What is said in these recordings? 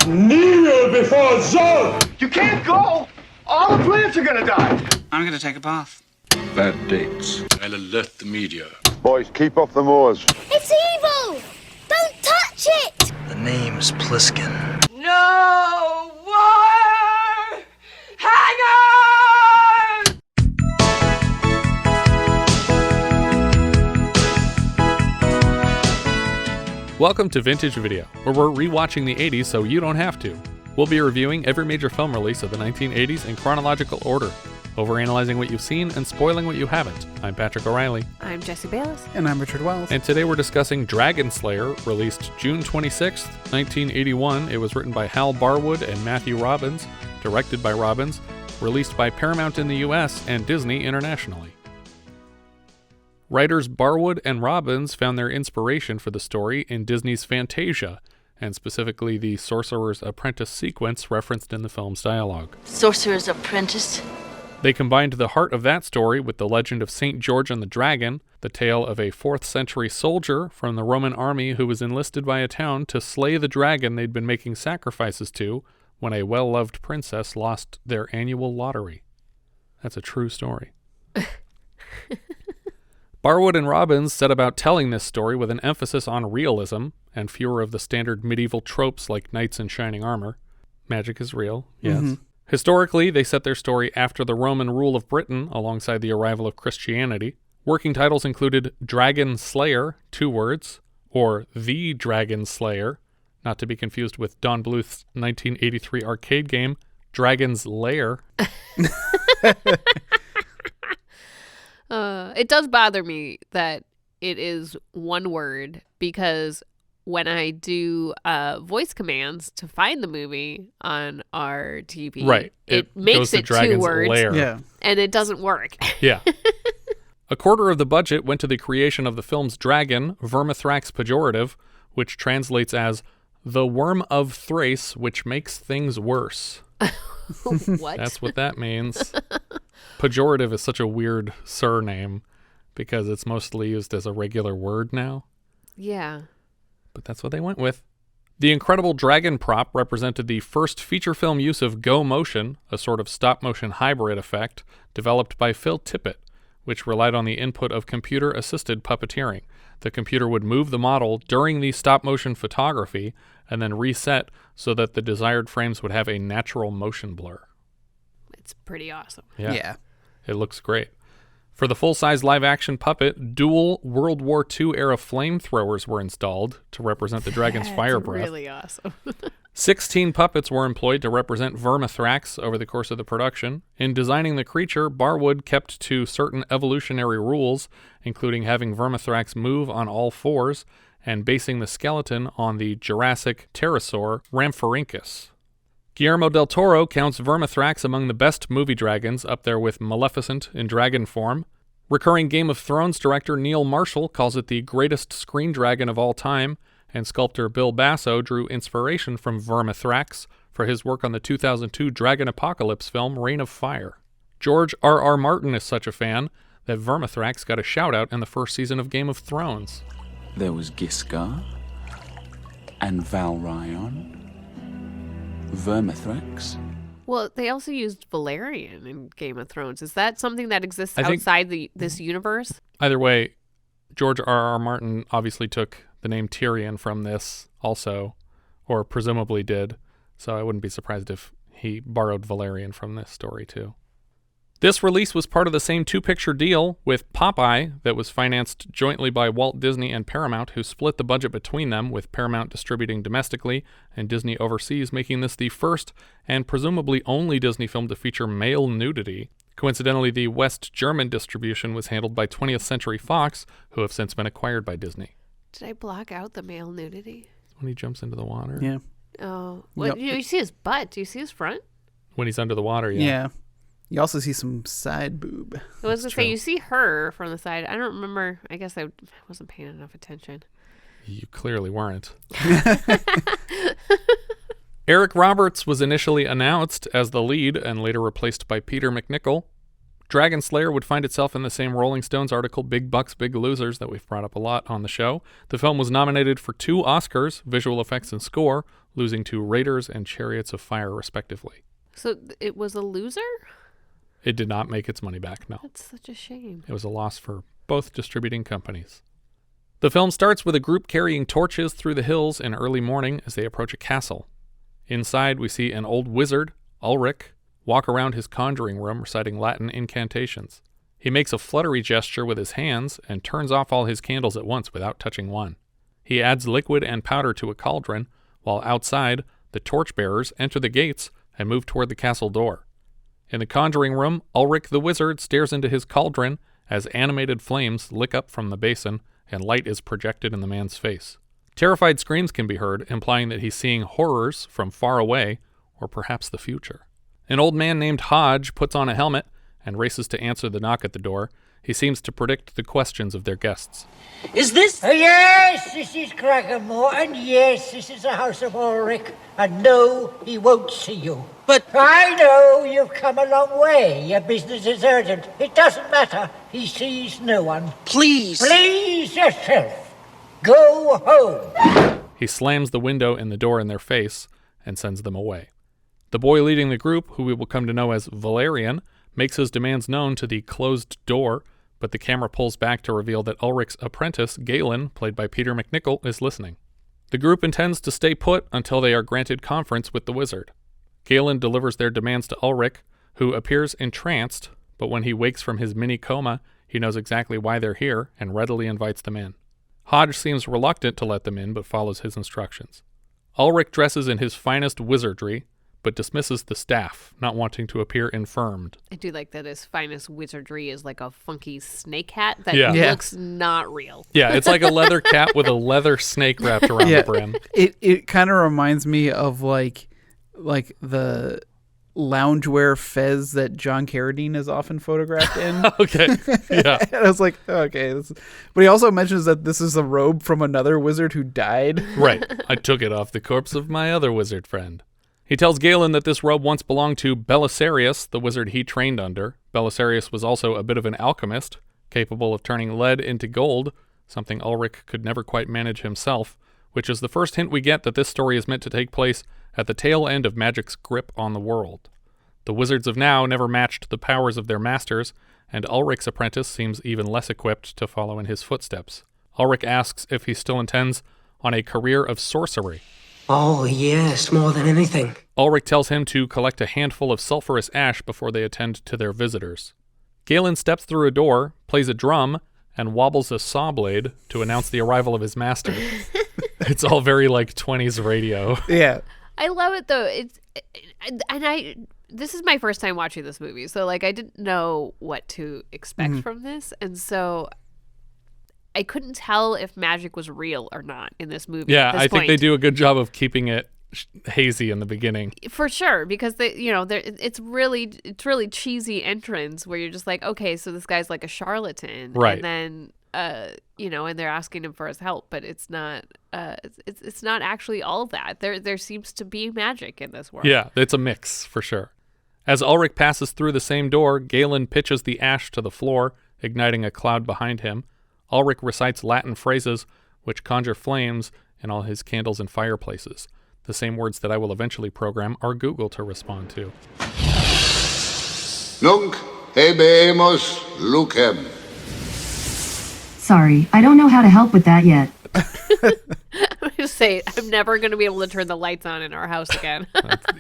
Kneel before Zod! You can't go! All the plants are gonna die! I'm gonna take a bath. Bad dates. I'll alert the media. Boys, keep off the moors. It's evil! Don't touch it! The name's Pliskin. No more hangers! Welcome to Vintage Video, where we're rewatching the 80s so you don't have to. We'll be reviewing every major film release of the 1980s in chronological order, overanalyzing what you've seen and spoiling what you haven't. I'm Patrick O'Reilly. I'm Jesse Bayless. And I'm Richard Wells. And today we're discussing Dragonslayer, released June 26th, 1981. It was written by Hal Barwood and Matthew Robbins, directed by Robbins, released by Paramount in the US and Disney internationally. Writers Barwood and Robbins found their inspiration for the story in Disney's Fantasia, and specifically the Sorcerer's Apprentice sequence referenced in the film's dialogue. Sorcerer's Apprentice? They combined the heart of that story with the legend of St. George and the Dragon, the tale of a 4th century soldier from the Roman army who was enlisted by a town to slay the dragon they'd been making sacrifices to when a well-loved princess lost their annual lottery. That's a true story. Barwood and Robbins set about telling this story with an emphasis on realism and fewer of the standard medieval tropes like knights in shining armor. Magic is real, yes. Mm-hmm. Historically, they set their story after the Roman rule of Britain alongside the arrival of Christianity. Working titles included Dragonslayer, 2 words, or The Dragonslayer, not to be confused with Don Bluth's 1983 arcade game, Dragon's Lair. It does bother me that it is 1 word because when I do voice commands to find the movie on our TV, right. it makes it 2 words, lair. And it doesn't work. Yeah. A quarter of the budget went to the creation of the film's dragon, Vermithrax pejorative, which translates as the worm of Thrace, which makes things worse. What? That's what that means. Pejorative is such a weird surname because it's mostly used as a regular word now. Yeah. But that's what they went with. The incredible dragon prop represented the first feature film use of go motion, a sort of stop-motion hybrid effect, developed by Phil Tippett, which relied on the input of computer-assisted puppeteering. The computer would move the model during the stop-motion photography and then reset so that the desired frames would have a natural motion blur. It's pretty awesome. Yeah. It looks great. For the full-size live-action puppet, dual World War II era flamethrowers were installed to represent the dragon's fire breath. That's really awesome. 16 puppets were employed to represent Vermithrax over the course of the production. In designing the creature, Barwood kept to certain evolutionary rules, including having Vermithrax move on all 4s and basing the skeleton on the Jurassic pterosaur Rhamphorhynchus. Guillermo del Toro counts Vermithrax among the best movie dragons, up there with Maleficent in dragon form. Recurring Game of Thrones director Neil Marshall calls it the greatest screen dragon of all time, and sculptor Bill Basso drew inspiration from Vermithrax for his work on the 2002 Dragon Apocalypse film Reign of Fire. George R.R. Martin is such a fan that Vermithrax got a shout-out in the first season of Game of Thrones. There was Giscard and Valerian. Vermithrax. Well, they also used Valerian in Game of Thrones. Is that something that exists outside this universe? Either way, George R.R. Martin obviously took the name Tyrian from this also, or presumably did, so I wouldn't be surprised if he borrowed Valerian from this story too. This release was part of the same 2-picture deal with Popeye that was financed jointly by Walt Disney and Paramount, who split the budget between them, with Paramount distributing domestically and Disney overseas, making this the first and presumably only Disney film to feature male nudity. Coincidentally, the West German distribution was handled by 20th Century Fox, who have since been acquired by Disney. Did I block out the male nudity? When he jumps into the water. Yeah. Oh. Well, you see his butt. Do you see his front? When he's under the water, Yeah. You also see some side boob. I was going to say, you see her from the side. I don't remember. I guess I wasn't paying enough attention. You clearly weren't. Eric Roberts was initially announced as the lead and later replaced by Peter MacNicol. Dragonslayer would find itself in the same Rolling Stones article, Big Bucks, Big Losers, that we've brought up a lot on the show. The film was nominated for 2 Oscars, visual effects and score, losing to Raiders and Chariots of Fire, respectively. So it was a loser? It did not make its money back, no. That's such a shame. It was a loss for both distributing companies. The film starts with a group carrying torches through the hills in early morning as they approach a castle. Inside, we see an old wizard, Ulrich, walk around his conjuring room reciting Latin incantations. He makes a fluttery gesture with his hands and turns off all his candles at once without touching one. He adds liquid and powder to a cauldron, while outside, the torchbearers enter the gates and move toward the castle door. In the conjuring room, Ulrich the wizard stares into his cauldron as animated flames lick up from the basin and light is projected in the man's face. Terrified screams can be heard, implying that he's seeing horrors from far away or perhaps the future. An old man named Hodge puts on a helmet and races to answer the knock at the door. He seems to predict the questions of their guests. Is this? Yes, this is Crackermore, and yes, this is the house of Ulrich, and no, he won't see you. But I know you've come a long way. Your business is urgent. It doesn't matter. He sees no one. Please. Please yourself. Go home. He slams the window and the door in their face and sends them away. The boy leading the group, who we will come to know as Valerian, makes his demands known to the closed door, but the camera pulls back to reveal that Ulrich's apprentice, Galen, played by Peter MacNicol, is listening. The group intends to stay put until they are granted conference with the wizard. Galen delivers their demands to Ulrich, who appears entranced, but when he wakes from his mini-coma, he knows exactly why they're here and readily invites them in. Hodge seems reluctant to let them in, but follows his instructions. Ulrich dresses in his finest wizardry, but dismisses the staff, not wanting to appear infirmed. I do like that his finest wizardry is like a funky snake hat that looks not real. Yeah, it's like a leather cap with a leather snake wrapped around the brim. It kind of reminds me of like the loungewear fez that John Carradine is often photographed in. Okay, yeah. And I was like, okay. But he also mentions that this is a robe from another wizard who died. Right. I took it off the corpse of my other wizard friend. He tells Galen that this robe once belonged to Belisarius, the wizard he trained under. Belisarius was also a bit of an alchemist, capable of turning lead into gold, something Ulrich could never quite manage himself, which is the first hint we get that this story is meant to take place at the tail end of magic's grip on the world. The wizards of now never matched the powers of their masters, and Ulrich's apprentice seems even less equipped to follow in his footsteps. Ulrich asks if he still intends on a career of sorcery. Oh, yes, more than anything. Ulrich tells him to collect a handful of sulfurous ash before they attend to their visitors. Galen steps through a door, plays a drum, and wobbles a saw blade to announce the arrival of his master. It's all very like 20s radio. Yeah. I love it though. This is my first time watching this movie, so like I didn't know what to expect from this, and so I couldn't tell if magic was real or not in this movie. Yeah, at this I think point. they do a good job of keeping it hazy in the beginning. For sure, because it's really cheesy entrance where you're just like, okay, so this guy's like a charlatan, right? And then and they're asking him for his help, but it's not actually all that. There seems to be magic in this world. Yeah, it's a mix for sure. As Ulrich passes through the same door, Galen pitches the ash to the floor, igniting a cloud behind him. Ulrich recites Latin phrases which conjure flames in all his candles and fireplaces, the same words that I will eventually program our Google to respond to. Nunc habemus lucem. Sorry, I don't know how to help with that yet. I'm going to say, I'm never going to be able to turn the lights on in our house again.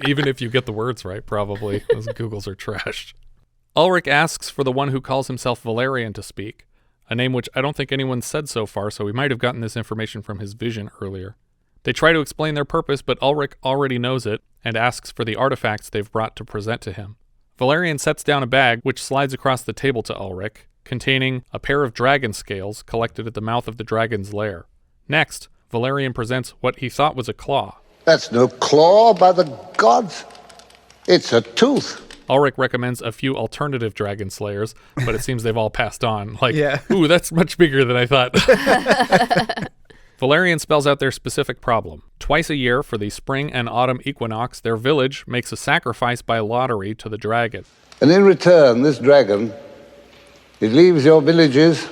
Even if you get the words right, probably. Those Googles are trashed. Ulrich asks for the one who calls himself Valerian to speak, a name which I don't think anyone said so far, so we might have gotten this information from his vision earlier. They try to explain their purpose, but Ulrich already knows it and asks for the artifacts they've brought to present to him. Valerian sets down a bag which slides across the table to Ulrich, containing a pair of dragon scales collected at the mouth of the dragon's lair. Next, Valerian presents what he thought was a claw. That's no claw, by the gods. It's a tooth. Ulrich recommends a few alternative dragon slayers, but it seems they've all passed on. Like, yeah. Ooh, that's much bigger than I thought. Valerian spells out their specific problem. Twice a year for the spring and autumn equinox, their village makes a sacrifice by lottery to the dragon. And in return, this dragon, it leaves your villages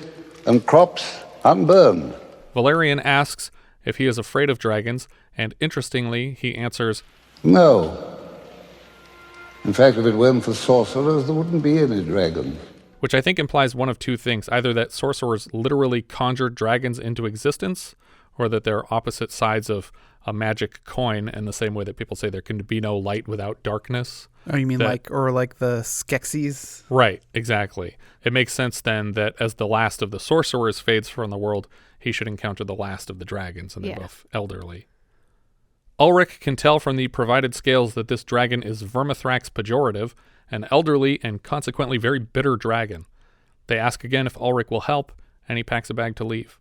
and crops unburned. Valerian asks if he is afraid of dragons, and interestingly, he answers, No. In fact, if it weren't for sorcerers, there wouldn't be any dragons. which I think implies one of two things, either that sorcerers literally conjured dragons into existence, or that they're opposite sides of a magic coin in the same way that people say there can be no light without darkness. Oh, you mean like the Skeksis? Right, exactly. It makes sense then that as the last of the sorcerers fades from the world, he should encounter the last of the dragons, and they're both elderly. Ulrich can tell from the provided scales that this dragon is Vermithrax pejorative, an elderly and consequently very bitter dragon. They ask again if Ulrich will help, and he packs a bag to leave.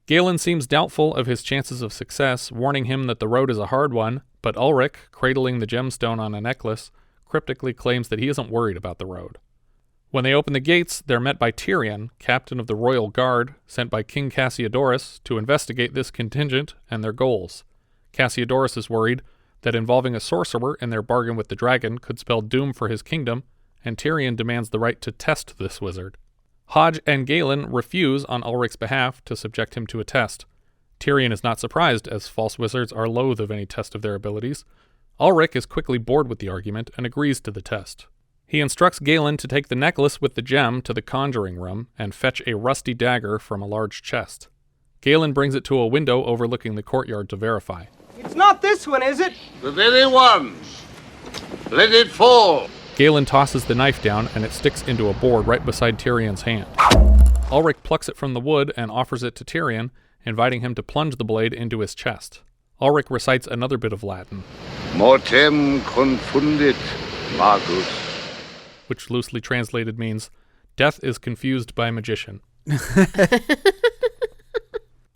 Galen seems doubtful of his chances of success, warning him that the road is a hard one, but Ulrich, cradling the gemstone on a necklace, cryptically claims that he isn't worried about the road. When they open the gates, they're met by Tyrian, captain of the royal guard, sent by King Casiodorus to investigate this contingent and their goals. Casiodorus is worried that involving a sorcerer in their bargain with the dragon could spell doom for his kingdom, and Tyrian demands the right to test this wizard. Hodge and Galen refuse on Ulrich's behalf to subject him to a test. Tyrian is not surprised, as false wizards are loath of any test of their abilities. Ulrich is quickly bored with the argument and agrees to the test. He instructs Galen to take the necklace with the gem to the conjuring room and fetch a rusty dagger from a large chest. Galen brings it to a window overlooking the courtyard to verify. It's not this one, is it? The very one. Let it fall. Galen tosses the knife down, and it sticks into a board right beside Tyrion's hand. Ulrich plucks it from the wood and offers it to Tyrion, inviting him to plunge the blade into his chest. Ulrich recites another bit of Latin, Mortem confundit magus, which loosely translated means, death is confused by magician.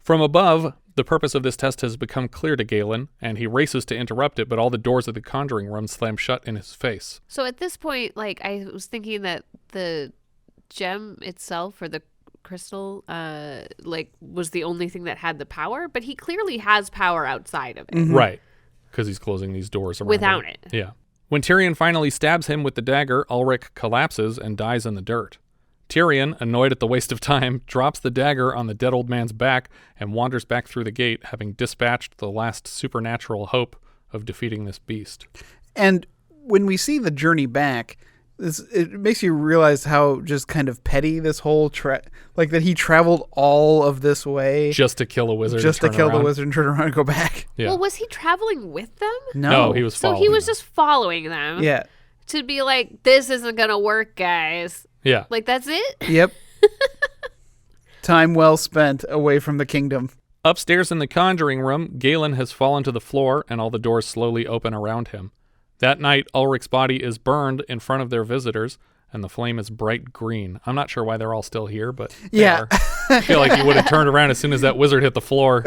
From above, the purpose of this test has become clear to Galen, and he races to interrupt it, but all the doors of the conjuring room slam shut in his face. So at this point, I was thinking that the gem itself, or the crystal, was the only thing that had the power, but he clearly has power outside of it. Mm-hmm. Right, because he's closing these doors around without it. Yeah. When Tyrion finally stabs him with the dagger, Ulrich collapses and dies in the dirt. Tyrion, annoyed at the waste of time, drops the dagger on the dead old man's back and wanders back through the gate, having dispatched the last supernatural hope of defeating this beast. And when we see the journey back, it makes you realize how just kind of petty this whole that he traveled all of this way just to kill a wizard, the wizard and turn around and go back. Yeah. Well, was he traveling with them? No, he was following. So he was just following them. Yeah. To be like, this isn't gonna work, guys. Yeah. Like, that's it? Yep. Time well spent away from the kingdom. Upstairs in the conjuring room, Galen has fallen to the floor and all the doors slowly open around him. That night, Ulrich's body is burned in front of their visitors, and the flame is bright green. I'm not sure why they're all still here, but yeah. I feel like you would have turned around as soon as that wizard hit the floor.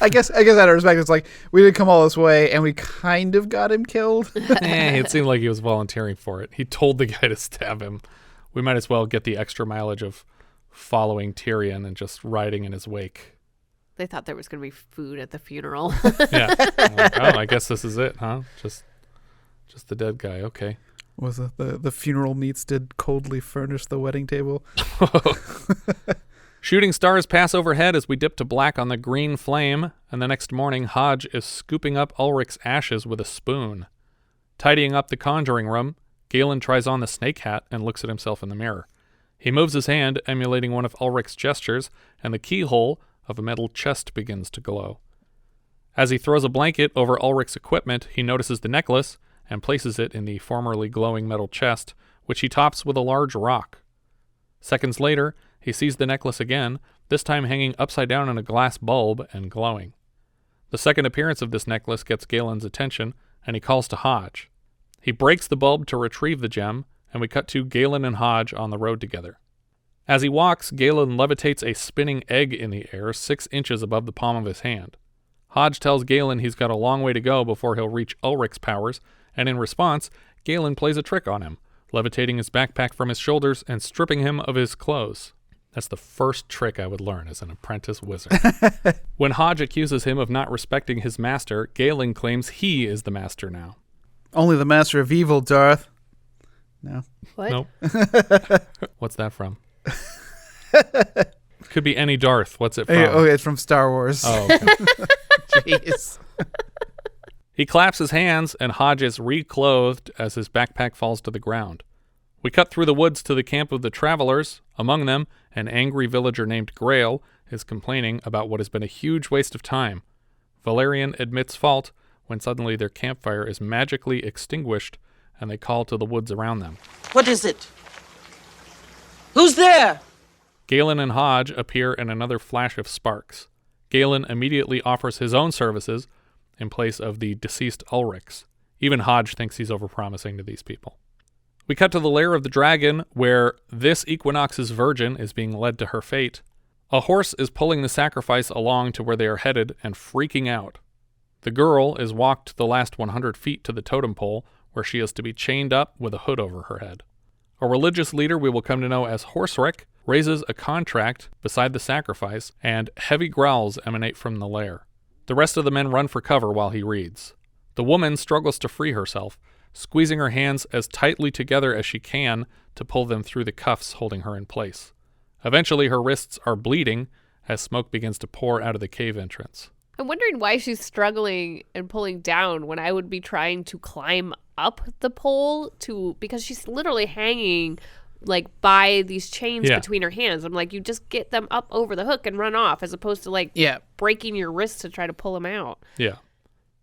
I guess out of respect, it's like, we did come all this way, and we kind of got him killed. It seemed like he was volunteering for it. He told the guy to stab him. We might as well get the extra mileage of following Tyrion and just riding in his wake. They thought there was going to be food at the funeral. Yeah. Like, I guess this is it, huh? Just the dead guy. Okay. Was the funeral meats did coldly furnish the wedding table? Shooting stars pass overhead as we dip to black on the green flame, and the next morning Hodge is scooping up Ulrich's ashes with a spoon. Tidying up the conjuring room, Galen tries on the snake hat and looks at himself in the mirror. He moves his hand, emulating one of Ulrich's gestures, and the keyhole of a metal chest begins to glow. As he throws a blanket over Ulrich's equipment, he notices the necklace and places it in the formerly glowing metal chest, which he tops with a large rock. Seconds later, he sees the necklace again, this time hanging upside down in a glass bulb and glowing. The second appearance of this necklace gets Galen's attention, and he calls to Hodge. He breaks the bulb to retrieve the gem, and we cut to Galen and Hodge on the road together. As he walks, Galen levitates a spinning egg in the air 6 inches above the palm of his hand. Hodge tells Galen he's got a long way to go before he'll reach Ulrich's powers, and in response, Galen plays a trick on him, levitating his backpack from his shoulders and stripping him of his clothes. That's the first trick I would learn as an apprentice wizard. When Hodge accuses him of not respecting his master, Galen claims he is the master now. Only the master of evil, Darth. No. What? Nope. What's that from? Could be any Darth. What's it from? Oh, it's from Star Wars. Oh, okay. Jeez. He claps his hands, and Hodge is reclothed as his backpack falls to the ground. We cut through the woods to the camp of the travelers. Among them, an angry villager named Greil is complaining about what has been a huge waste of time. Valerian admits fault when suddenly their campfire is magically extinguished, and they call to the woods around them. What is it? Who's there? Galen and Hodge appear in another flash of sparks. Galen immediately offers his own services in place of the deceased Ulrich's. Even Hodge thinks he's overpromising to these people. We cut to the lair of the dragon, where this equinox's virgin is being led to her fate. A horse is pulling the sacrifice along to where they are headed and freaking out. The girl is walked the last 100 feet to the totem pole, where she is to be chained up with a hood over her head. A religious leader we will come to know as Horsrik raises a contract beside the sacrifice, and heavy growls emanate from the lair. The rest of the men run for cover while he reads. The woman struggles to free herself, squeezing her hands as tightly together as she can to pull them through the cuffs holding her in place. Eventually, her wrists are bleeding as smoke begins to pour out of the cave entrance. I'm wondering why she's struggling and pulling down when I would be trying to climb up the pole because she's literally hanging like by these chains between her hands. I'm like, you just get them up over the hook and run off, as opposed to breaking your wrists to try to pull them out. Yeah.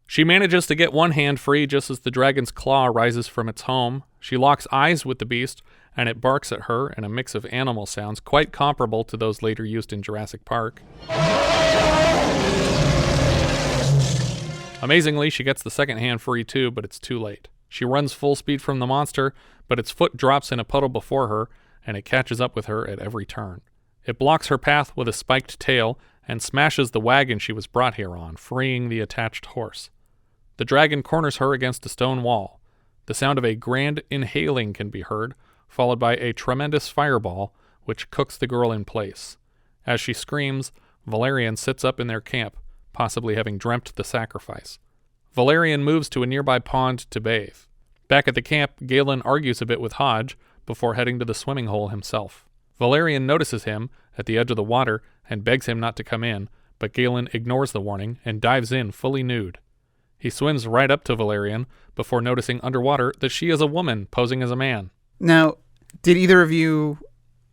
She manages to get one hand free just as the dragon's claw rises from its home. She locks eyes with the beast, and it barks at her in a mix of animal sounds quite comparable to those later used in Jurassic Park. Amazingly, she gets the second hand free too, but it's too late. She runs full speed from the monster, but its foot drops in a puddle before her, and it catches up with her at every turn. It blocks her path with a spiked tail and smashes the wagon she was brought here on, freeing the attached horse. The dragon corners her against a stone wall. The sound of a grand inhaling can be heard, followed by a tremendous fireball, which cooks the girl in place. As she screams, Valerian sits up in their camp, possibly having dreamt the sacrifice. Valerian moves to a nearby pond to bathe. Back at the camp, Galen argues a bit with Hodge before heading to the swimming hole himself. Valerian notices him at the edge of the water and begs him not to come in, but Galen ignores the warning and dives in fully nude. He swims right up to Valerian before noticing underwater that she is a woman posing as a man. Now, did either of you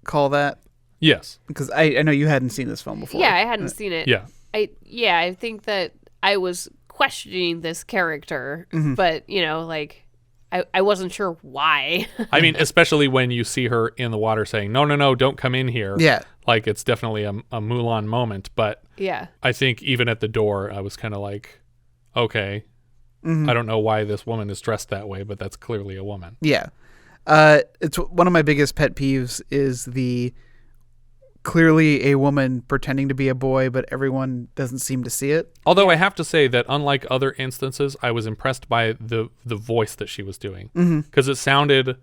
call that? Yes. Because I know you hadn't seen this film before. Yeah, I hadn't seen it. Yeah. I think that I was questioning this character, but, I wasn't sure why. I mean, especially when you see her in the water saying, no, don't come in here. Yeah. Like, it's definitely a Mulan moment, but yeah, I think even at the door, I was kind of like, okay, I don't know why this woman is dressed that way, but that's clearly a woman. Yeah. It's one of my biggest pet peeves is the clearly a woman pretending to be a boy, but everyone doesn't seem to see it. Although I have to say that unlike other instances, I was impressed by the voice that she was doing, because it sounded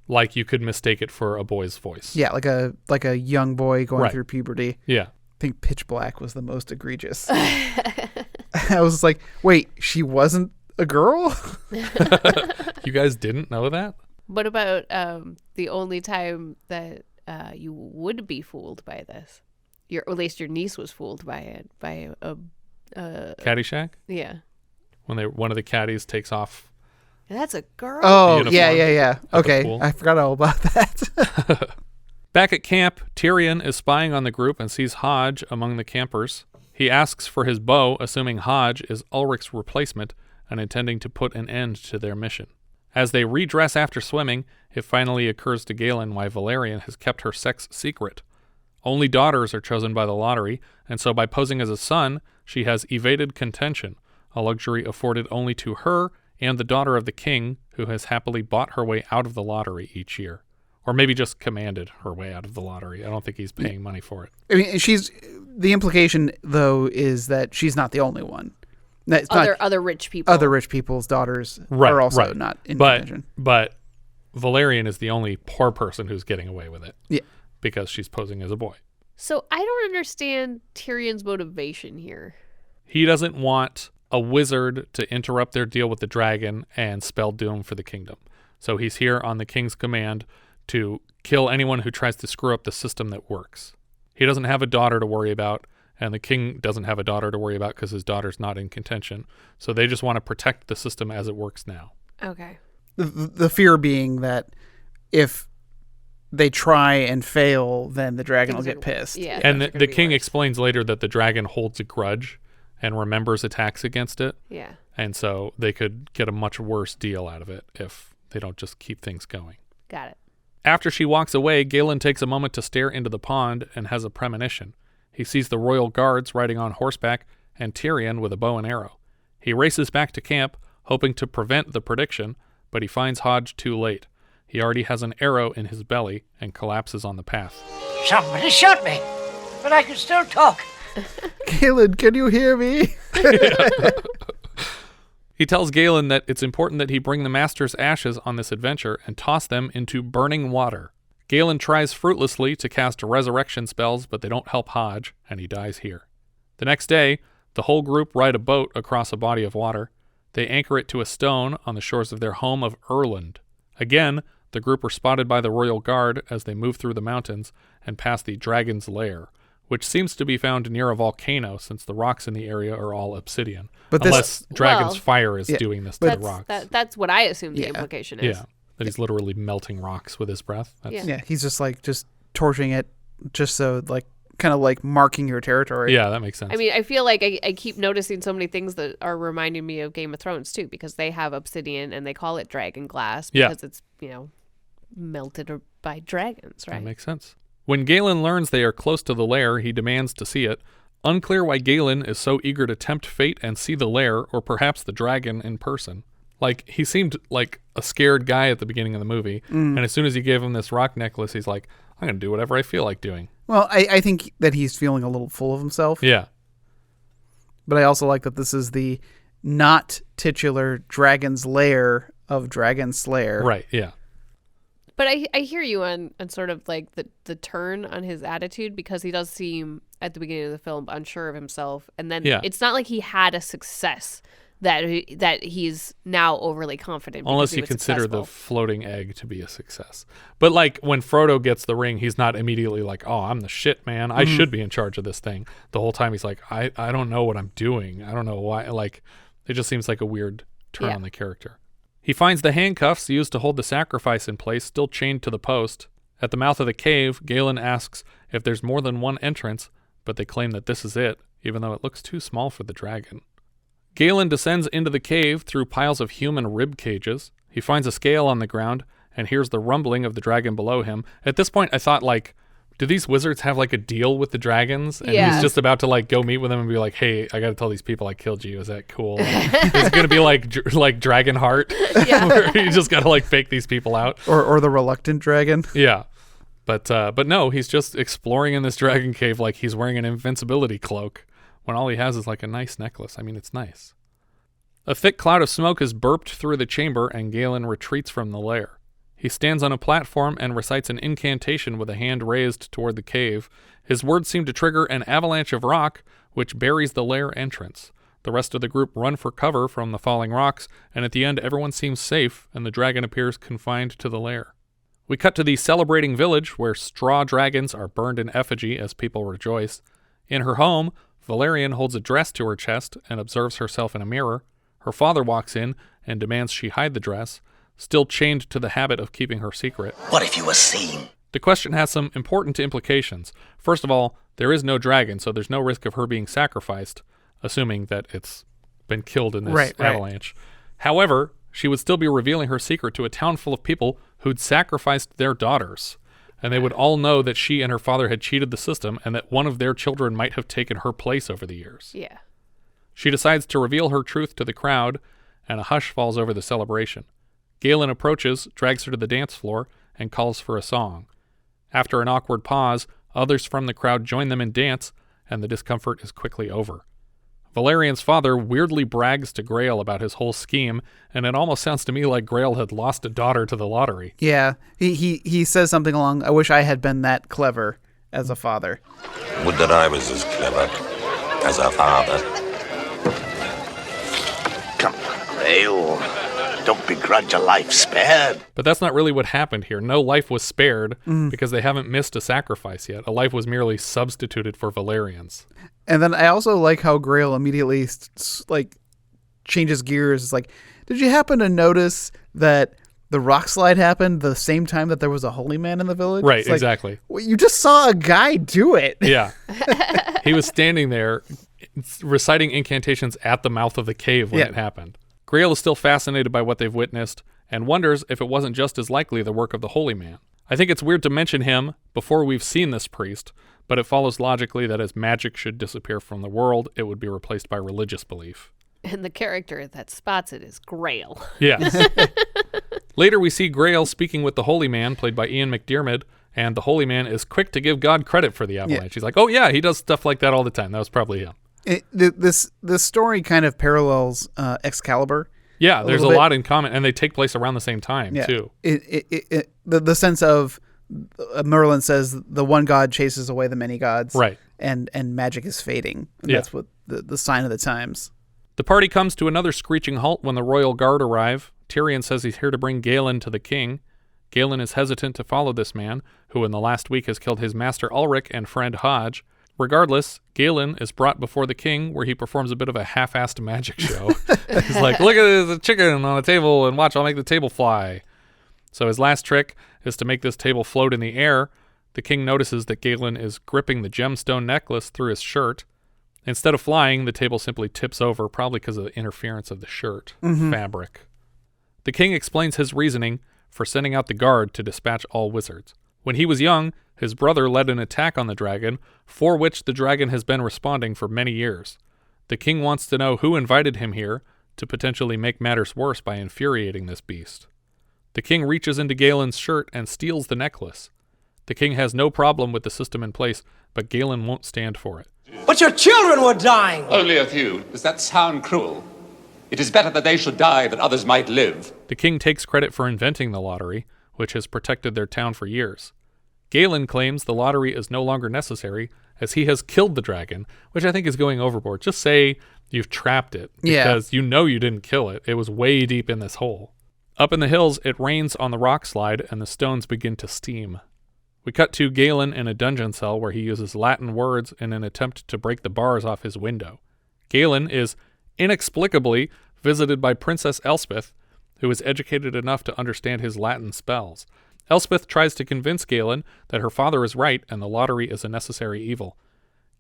like you could mistake it for a boy's voice. Yeah, like a young boy going through puberty. Yeah. I think Pitch Black was the most egregious. I was like, wait, she wasn't a girl? You guys didn't know that? What about the only time that you would be fooled by this? Or at least your niece was fooled by it, by a Caddyshack? Yeah. When one of the caddies takes off. That's a girl. Oh, yeah. Okay, I forgot all about that. Back at camp, Tyrian is spying on the group and sees Hodge among the campers. He asks for his bow, assuming Hodge is Ulrich's replacement and intending to put an end to their mission. As they redress after swimming, it finally occurs to Galen why Valerian has kept her sex secret. Only daughters are chosen by the lottery, and so by posing as a son, she has evaded contention, a luxury afforded only to her and the daughter of the king, who has happily bought her way out of the lottery each year. Or maybe just commanded her way out of the lottery. I don't think he's paying money for it. I mean, the implication, though, is that she's not the only one. Other rich people. Other rich people's daughters are also not in contention. But Valerian is the only poor person who's getting away with it. Yeah. because she's posing as a boy. So I don't understand Tyrion's motivation here. He doesn't want a wizard to interrupt their deal with the dragon and spell doom for the kingdom. So he's here on the king's command to kill anyone who tries to screw up the system that works. He doesn't have a daughter to worry about, and the king doesn't have a daughter to worry about because his daughter's not in contention. So they just want to protect the system as it works now. Okay. The fear being that if they try and fail, then the dragon will get pissed. Yeah. And the king explains later that the dragon holds a grudge and remembers attacks against it. Yeah. And so they could get a much worse deal out of it if they don't just keep things going. Got it. After she walks away, Galen takes a moment to stare into the pond and has a premonition. He sees the royal guards riding on horseback and Tyrian with a bow and arrow. He races back to camp, hoping to prevent the prediction, but he finds Hodge too late. He already has an arrow in his belly and collapses on the path. Somebody shot me, but I can still talk. Galen, can you hear me? He tells Galen that it's important that he bring the master's ashes on this adventure and toss them into burning water. Galen tries fruitlessly to cast resurrection spells, but they don't help Hodge, and he dies here. The next day, the whole group ride a boat across a body of water. They anchor it to a stone on the shores of their home of Erland. Again, the group are spotted by the royal guard as they move through the mountains and pass the Dragonslayer, which seems to be found near a volcano since the rocks in the area are all obsidian. But unless dragon's fire is doing this to the rocks. That's what I assume the implication is. Yeah, that he's literally melting rocks with his breath. He's just torching it just so kind of like marking your territory. Yeah, that makes sense. I mean, I feel like I keep noticing so many things that are reminding me of Game of Thrones too, because they have obsidian and they call it dragon glass because it's, melted by dragons, right? That makes sense. When Galen learns they are close to the lair, he demands to see it. Unclear why Galen is so eager to tempt fate and see the lair, or perhaps the dragon in person. He seemed like a scared guy at the beginning of the movie, and as soon as he gave him this rock necklace, he's like, I'm going to do whatever I feel like doing. Well, I think that he's feeling a little full of himself. Yeah. But I also like that this is the not titular Dragon's Lair of Dragonslayer. Right, yeah. But I hear you on sort of like the turn on his attitude, because he does seem at the beginning of the film unsure of himself, and then it's not like he had a success that he's now overly confident. Unless you consider the floating egg to be a success. But when Frodo gets the ring, he's not immediately like, oh, I'm the shit, man. I should be in charge of this thing. The whole time he's like, I don't know what I'm doing. I don't know why. It just seems like a weird turn on the character. He finds the handcuffs used to hold the sacrifice in place still chained to the post. At the mouth of the cave, Galen asks if there's more than one entrance, but they claim that this is it, even though it looks too small for the dragon. Galen descends into the cave through piles of human rib cages. He finds a scale on the ground and hears the rumbling of the dragon below him. At this point, I thought, do these wizards have a deal with the dragons? And he's just about to go meet with them and be like, hey, I got to tell these people I killed you. Is that cool? It's going to be like Dragonheart, where you just got to fake these people out. Or the reluctant dragon. Yeah. But no, he's just exploring in this dragon cave like he's wearing an invincibility cloak, when all he has is a nice necklace. I mean, it's nice. A thick cloud of smoke is burped through the chamber, and Galen retreats from the lair. He stands on a platform and recites an incantation with a hand raised toward the cave. His words seem to trigger an avalanche of rock, which buries the lair entrance. The rest of the group run for cover from the falling rocks, and at the end everyone seems safe, and the dragon appears confined to the lair. We cut to the celebrating village, where straw dragons are burned in effigy as people rejoice. In her home, Valerian holds a dress to her chest and observes herself in a mirror. Her father walks in and demands she hide the dress, still chained to the habit of keeping her secret. What if you were seen? The question has some important implications. First of all, there is no dragon, so there's no risk of her being sacrificed, assuming that it's been killed in this avalanche. However, she would still be revealing her secret to a town full of people who'd sacrificed their daughters. And they would all know that she and her father had cheated the system and that one of their children might have taken her place over the years. Yeah. She decides to reveal her truth to the crowd, and a hush falls over the celebration. Galen approaches, drags her to the dance floor, and calls for a song. After an awkward pause, others from the crowd join them in dance, and the discomfort is quickly over. Valerian's father weirdly brags to Greil about his whole scheme, and it almost sounds to me like Greil had lost a daughter to the lottery. Yeah, he says something along, I wish I had been that clever as a father. Would that I was as clever as a father. Come on, Greil. Don't begrudge a life spared. But that's not really what happened here. No life was spared because they haven't missed a sacrifice yet. A life was merely substituted for Valerian's. And then I also like how Greil immediately changes gears. It's like, did you happen to notice that the rock slide happened the same time that there was a holy man in the village? Right, exactly. Well, you just saw a guy do it. Yeah. He was standing there reciting incantations at the mouth of the cave when it happened. Greil is still fascinated by what they've witnessed and wonders if it wasn't just as likely the work of the holy man. I think it's weird to mention him before we've seen this priest, but it follows logically that as magic should disappear from the world, it would be replaced by religious belief. And the character that spots it is Greil. Yes. Later we see Greil speaking with the holy man, played by Ian McDiarmid, and the holy man is quick to give God credit for the avalanche. He's like, oh yeah, he does stuff like that all the time. That was probably him. This story kind of parallels Excalibur. Yeah, there's a lot in common, and they take place around the same time, too. The sense of Merlin says the one god chases away the many gods. Right. And magic is fading. And that's what the sign of the times. The party comes to another screeching halt when the royal guard arrive. Tyrian says he's here to bring Galen to the king. Galen is hesitant to follow this man, who in the last week has killed his master Ulrich and friend Hodge. Regardless, Galen is brought before the king, where he performs a bit of a half-assed magic show. He's like, look at the chicken on a table, and watch, I'll make the table fly. So his last trick is to make this table float in the air. The king notices that Galen is gripping the gemstone necklace through his shirt. Instead of flying, the table simply tips over, probably because of the interference of the shirt fabric. The king explains his reasoning for sending out the guard to dispatch all wizards. When he was young, his brother led an attack on the dragon, for which the dragon has been responding for many years. The king wants to know who invited him here to potentially make matters worse by infuriating this beast. The king reaches into Galen's shirt and steals the necklace. The king has no problem with the system in place, but Galen won't stand for it. But your children were dying! Only a few. Does that sound cruel? It is better that they should die that others might live. The king takes credit for inventing the lottery, which has protected their town for years. Galen claims the lottery is no longer necessary, as he has killed the dragon, which I think is going overboard. Just say you've trapped it, because you know you didn't kill it. It was way deep in this hole. Up in the hills, it rains on the rock slide, and the stones begin to steam. We cut to Galen in a dungeon cell where he uses Latin words in an attempt to break the bars off his window. Galen is inexplicably visited by Princess Elspeth, who is educated enough to understand his Latin spells. Elspeth tries to convince Galen that her father is right and the lottery is a necessary evil.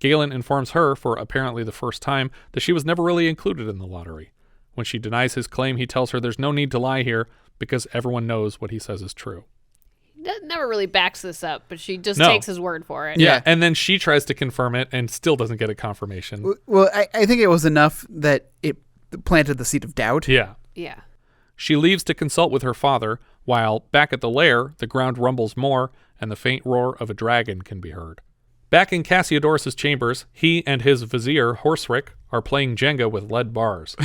Galen informs her, for apparently the first time, that she was never really included in the lottery. When she denies his claim, he tells her there's no need to lie here because everyone knows what he says is true. He never really backs this up, but she just takes his word for it. Yeah, and then she tries to confirm it and still doesn't get a confirmation. Well, I think it was enough that it planted the seed of doubt. Yeah. Yeah. She leaves to consult with her father, while back at the lair, the ground rumbles more, and the faint roar of a dragon can be heard. Back in Casiodorus' chambers, he and his vizier, Horsrik, are playing Jenga with lead bars.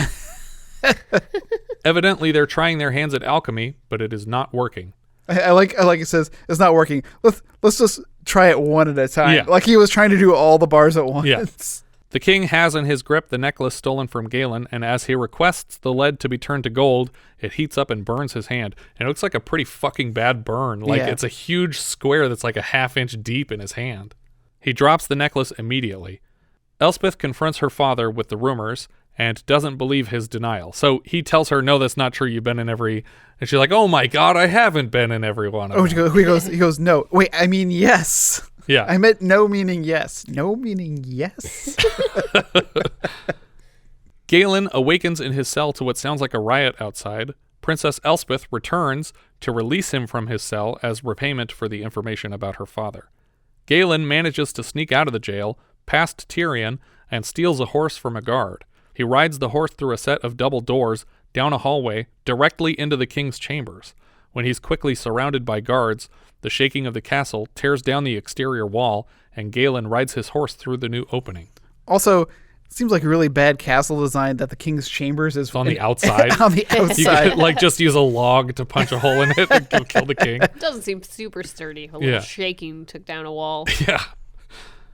Evidently, they're trying their hands at alchemy, but it is not working. I like it says, it's not working. Let's just try it one at a time. Yeah. Like he was trying to do all the bars at once. Yeah. The king has in his grip the necklace stolen from Galen, and as he requests the lead to be turned to gold, it heats up and burns his hand. And it looks like a pretty fucking bad burn. Like it's a huge square that's like a half-inch deep in his hand. He drops the necklace immediately. Elspeth confronts her father with the rumors and doesn't believe his denial. So he tells her, no, that's not true. You've been in every... And she's like, oh my God, I haven't been in every one of them. He goes, no. Wait, I mean, yes. Yeah. I meant no meaning yes. No meaning yes. Galen awakens in his cell to what sounds like a riot outside. Princess Elspeth returns to release him from his cell as repayment for the information about her father. Galen manages to sneak out of the jail, past Tyrian, and steals a horse from a guard. He rides the horse through a set of double doors, down a hallway, directly into the king's chambers. When he's quickly surrounded by guards, the shaking of the castle tears down the exterior wall, and Galen rides his horse through the new opening. Also, seems like a really bad castle design that the king's chambers is on the outside. On the outside. You could, like, just use a log to punch a hole in it and kill the king. It doesn't seem super sturdy. A little shaking took down a wall. Yeah.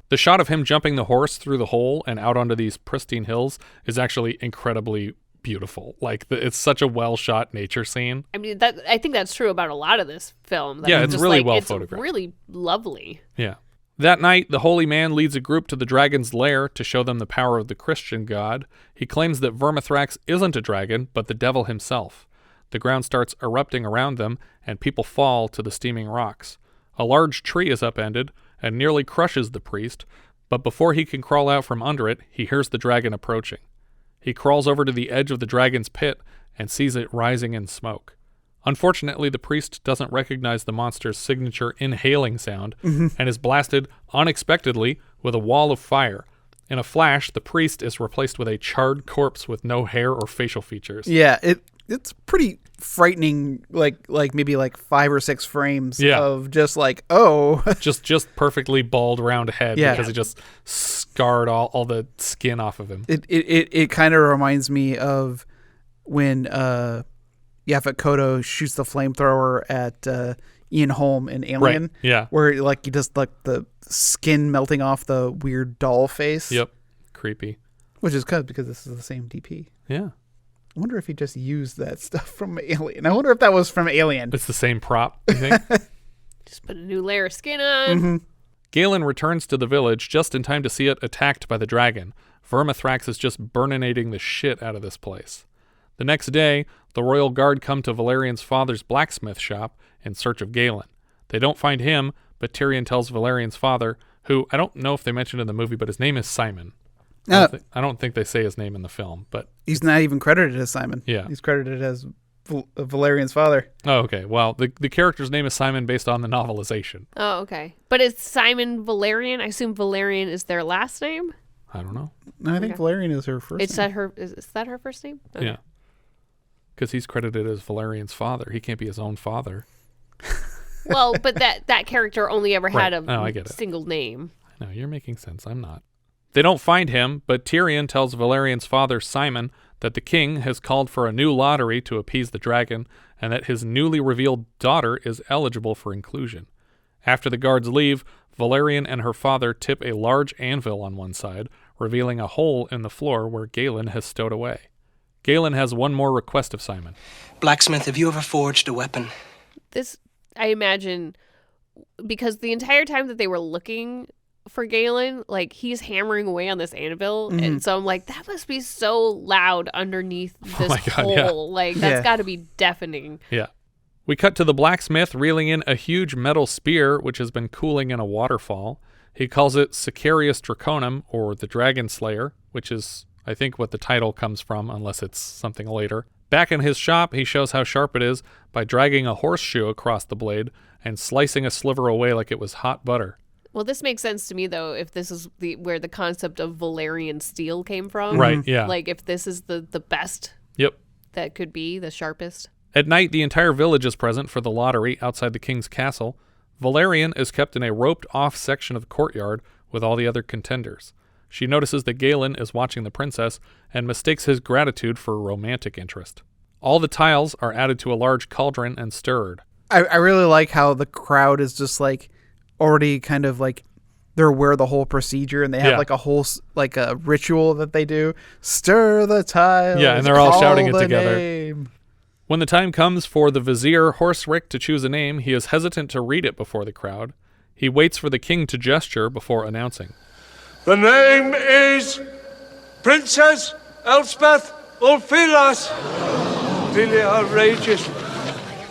The shot of him jumping the horse through the hole and out onto these pristine hills is actually incredibly beautiful. Like, it's such a well-shot nature scene. I mean, I think that's true about a lot of this film. Yeah, it's really well photographed. It's really lovely. Yeah. That night, the holy man leads a group to the dragon's lair to show them the power of the Christian god. He claims that Vermithrax isn't a dragon, but the devil himself. The ground starts erupting around them, and people fall to the steaming rocks. A large tree is upended and nearly crushes the priest, but before he can crawl out from under it, he hears the dragon approaching. He crawls over to the edge of the dragon's pit and sees it rising in smoke. Unfortunately, the priest doesn't recognize the monster's signature inhaling sound and is blasted unexpectedly with a wall of fire. In a flash, the priest is replaced with a charred corpse with no hair or facial features. Yeah, it's pretty frightening, like maybe like 5 or 6 frames of just like, oh. just perfectly bald round head because it just scarred all the skin off of him. It kind of reminds me of when Yaphet Kotto shoots the flamethrower at Ian Holm in Alien. Right. Yeah. Where like you just like the skin melting off the weird doll face. Yep. Creepy. Which is good because this is the same DP. Yeah. I wonder if he just used that stuff from Alien. I wonder if that was from Alien. It's the same prop, you think? Just put a new layer of skin on. Galen returns to the village just in time to see it attacked by the dragon. Vermithrax is just burninating the shit out of this place. The next day, the royal guard come to Valerian's father's blacksmith shop in search of Galen. They don't find him, but Tyrian tells Valerian's father, who I don't know if they mentioned in the movie, but his name is Simon. I don't think they say his name in the film, but he's not even credited as Simon. Yeah, he's credited as Valerian's father. Oh, okay. Well, the character's name is Simon based on the novelization. Oh, okay. But it's Simon Valerian. I assume Valerian is their last name. I don't know. No, I think Valerian is her first. Is that her first name? Okay. Yeah. Because he's credited as Valerian's father. He can't be his own father. Well, but that character only ever had I get it. Single name. I know, you're making sense. I'm not. They don't find him, but Tyrian tells Valerian's father, Simon, that the king has called for a new lottery to appease the dragon, and that his newly revealed daughter is eligible for inclusion. After the guards leave, Valerian and her father tip a large anvil on one side, revealing a hole in the floor where Galen has stowed away. Galen has one more request of Simon. Blacksmith, have you ever forged a weapon? This, I imagine, because the entire time that they were looking for Galen, like, he's hammering away on this anvil, and so I'm like, that must be so loud underneath this hole. Yeah. Like, that's got to be deafening. Yeah. We cut to the blacksmith reeling in a huge metal spear, which has been cooling in a waterfall. He calls it Sicarius Draconum, or the Dragonslayer, which is, I think, what the title comes from, unless it's something later. Back in his shop, he shows how sharp it is by dragging a horseshoe across the blade and slicing a sliver away like it was hot butter. Well, this makes sense to me, though, if this is where the concept of Valerian steel came from. Right, yeah. Like, if this is the best that could be, the sharpest. At night, the entire village is present for the lottery outside the king's castle. Valerian is kept in a roped-off section of the courtyard with all the other contenders. She notices that Galen is watching the princess and mistakes his gratitude for romantic interest. All the tiles are added to a large cauldron and stirred. I really like how the crowd is just like already kind of like they're aware of the whole procedure, and they have like a whole like a ritual that they do. Stir the tiles. Yeah, and they're all shouting it the together. Name. When the time comes for the vizier Horsrik to choose a name, he is hesitant to read it before the crowd. He waits for the king to gesture before announcing. The name is Princess Elspeth Ulfilas. Really outrageous.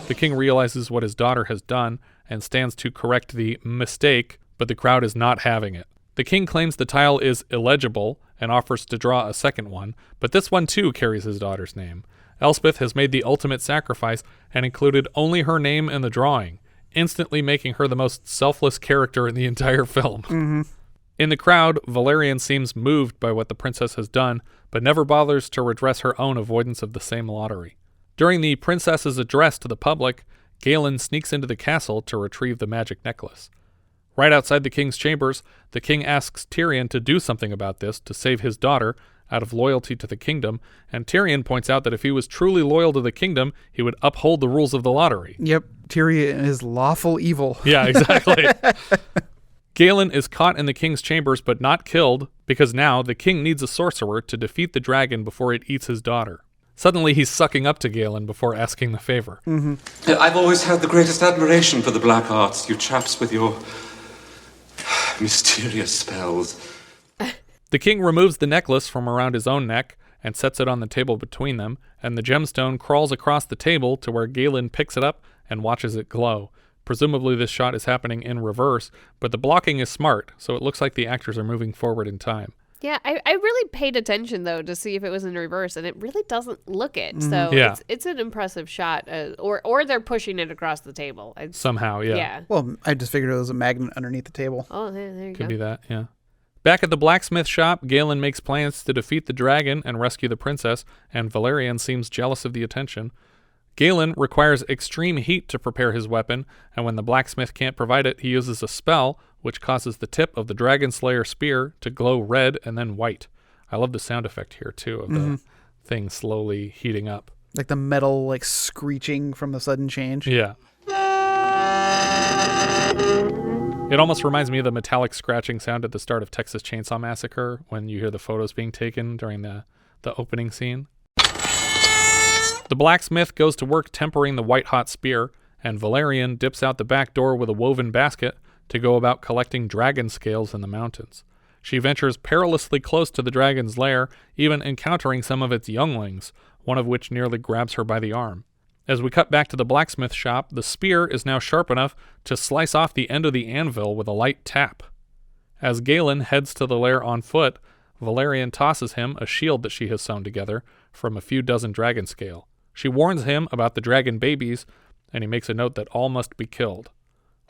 The king realizes what his daughter has done and stands to correct the mistake, but the crowd is not having it. The king claims the tile is illegible and offers to draw a second one, but this one too carries his daughter's name. Elspeth has made the ultimate sacrifice and included only her name in the drawing, instantly making her the most selfless character in the entire film. In the crowd, Valerian seems moved by what the princess has done, but never bothers to redress her own avoidance of the same lottery. During the princess's address to the public, Galen sneaks into the castle to retrieve the magic necklace. Right outside the king's chambers, the king asks Tyrian to do something about this to save his daughter out of loyalty to the kingdom, and Tyrian points out that if he was truly loyal to the kingdom, he would uphold the rules of the lottery. Yep, Tyrian is lawful evil. Yeah, exactly. Galen is caught in the king's chambers but not killed, because now the king needs a sorcerer to defeat the dragon before it eats his daughter. Suddenly he's sucking up to Galen before asking the favor. I've always had the greatest admiration for the black arts, you chaps with your mysterious spells. The king removes the necklace from around his own neck and sets it on the table between them, and the gemstone crawls across the table to where Galen picks it up and watches it glow. Presumably this shot is happening in reverse, but the blocking is smart, so it looks like the actors are moving forward in time. Yeah, I really paid attention, though, to see if it was in reverse, and it really doesn't look it. So Yeah. it's an impressive shot, or they're pushing it across the table. Somehow, yeah. Yeah. Well, I just figured it was a magnet underneath the table. Oh, there you Could go. be that, yeah. Back at the blacksmith shop, Galen makes plans to defeat the dragon and rescue the princess, and Valerian seems jealous of the attention. Galen requires extreme heat to prepare his weapon, and when the blacksmith can't provide it, he uses a spell which causes the tip of the Dragonslayer spear to glow red and then white. I love the sound effect here, too, of the thing slowly heating up. Like the metal, like, screeching from the sudden change. Yeah. It almost reminds me of the metallic scratching sound at the start of Texas Chainsaw Massacre when you hear the photos being taken during the opening scene. The blacksmith goes to work tempering the white-hot spear, and Valerian dips out the back door with a woven basket to go about collecting dragon scales in the mountains. She ventures perilously close to the dragon's lair, even encountering some of its younglings, one of which nearly grabs her by the arm. As we cut back to the blacksmith shop, the spear is now sharp enough to slice off the end of the anvil with a light tap. As Galen heads to the lair on foot, Valerian tosses him a shield that she has sewn together from a few dozen dragon scale. She warns him about the dragon babies, and he makes a note that all must be killed.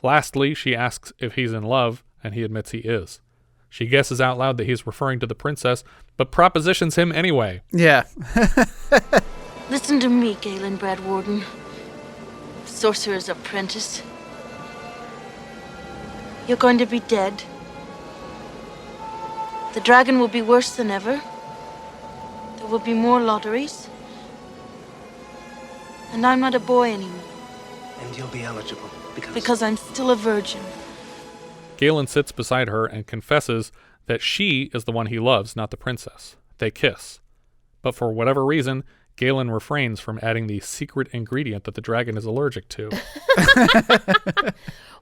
Lastly, she asks if he's in love, and he admits he is. She guesses out loud that he's referring to the princess, but propositions him anyway. Yeah. Listen to me, Galen Bradwarden. Sorcerer's apprentice. You're going to be dead. The dragon will be worse than ever. There will be more lotteries. And I'm not a boy anymore. And you'll be eligible Because I'm still a virgin. Galen sits beside her and confesses that she is the one he loves, not the princess. They kiss. But for whatever reason, Galen refrains from adding the secret ingredient that the dragon is allergic to.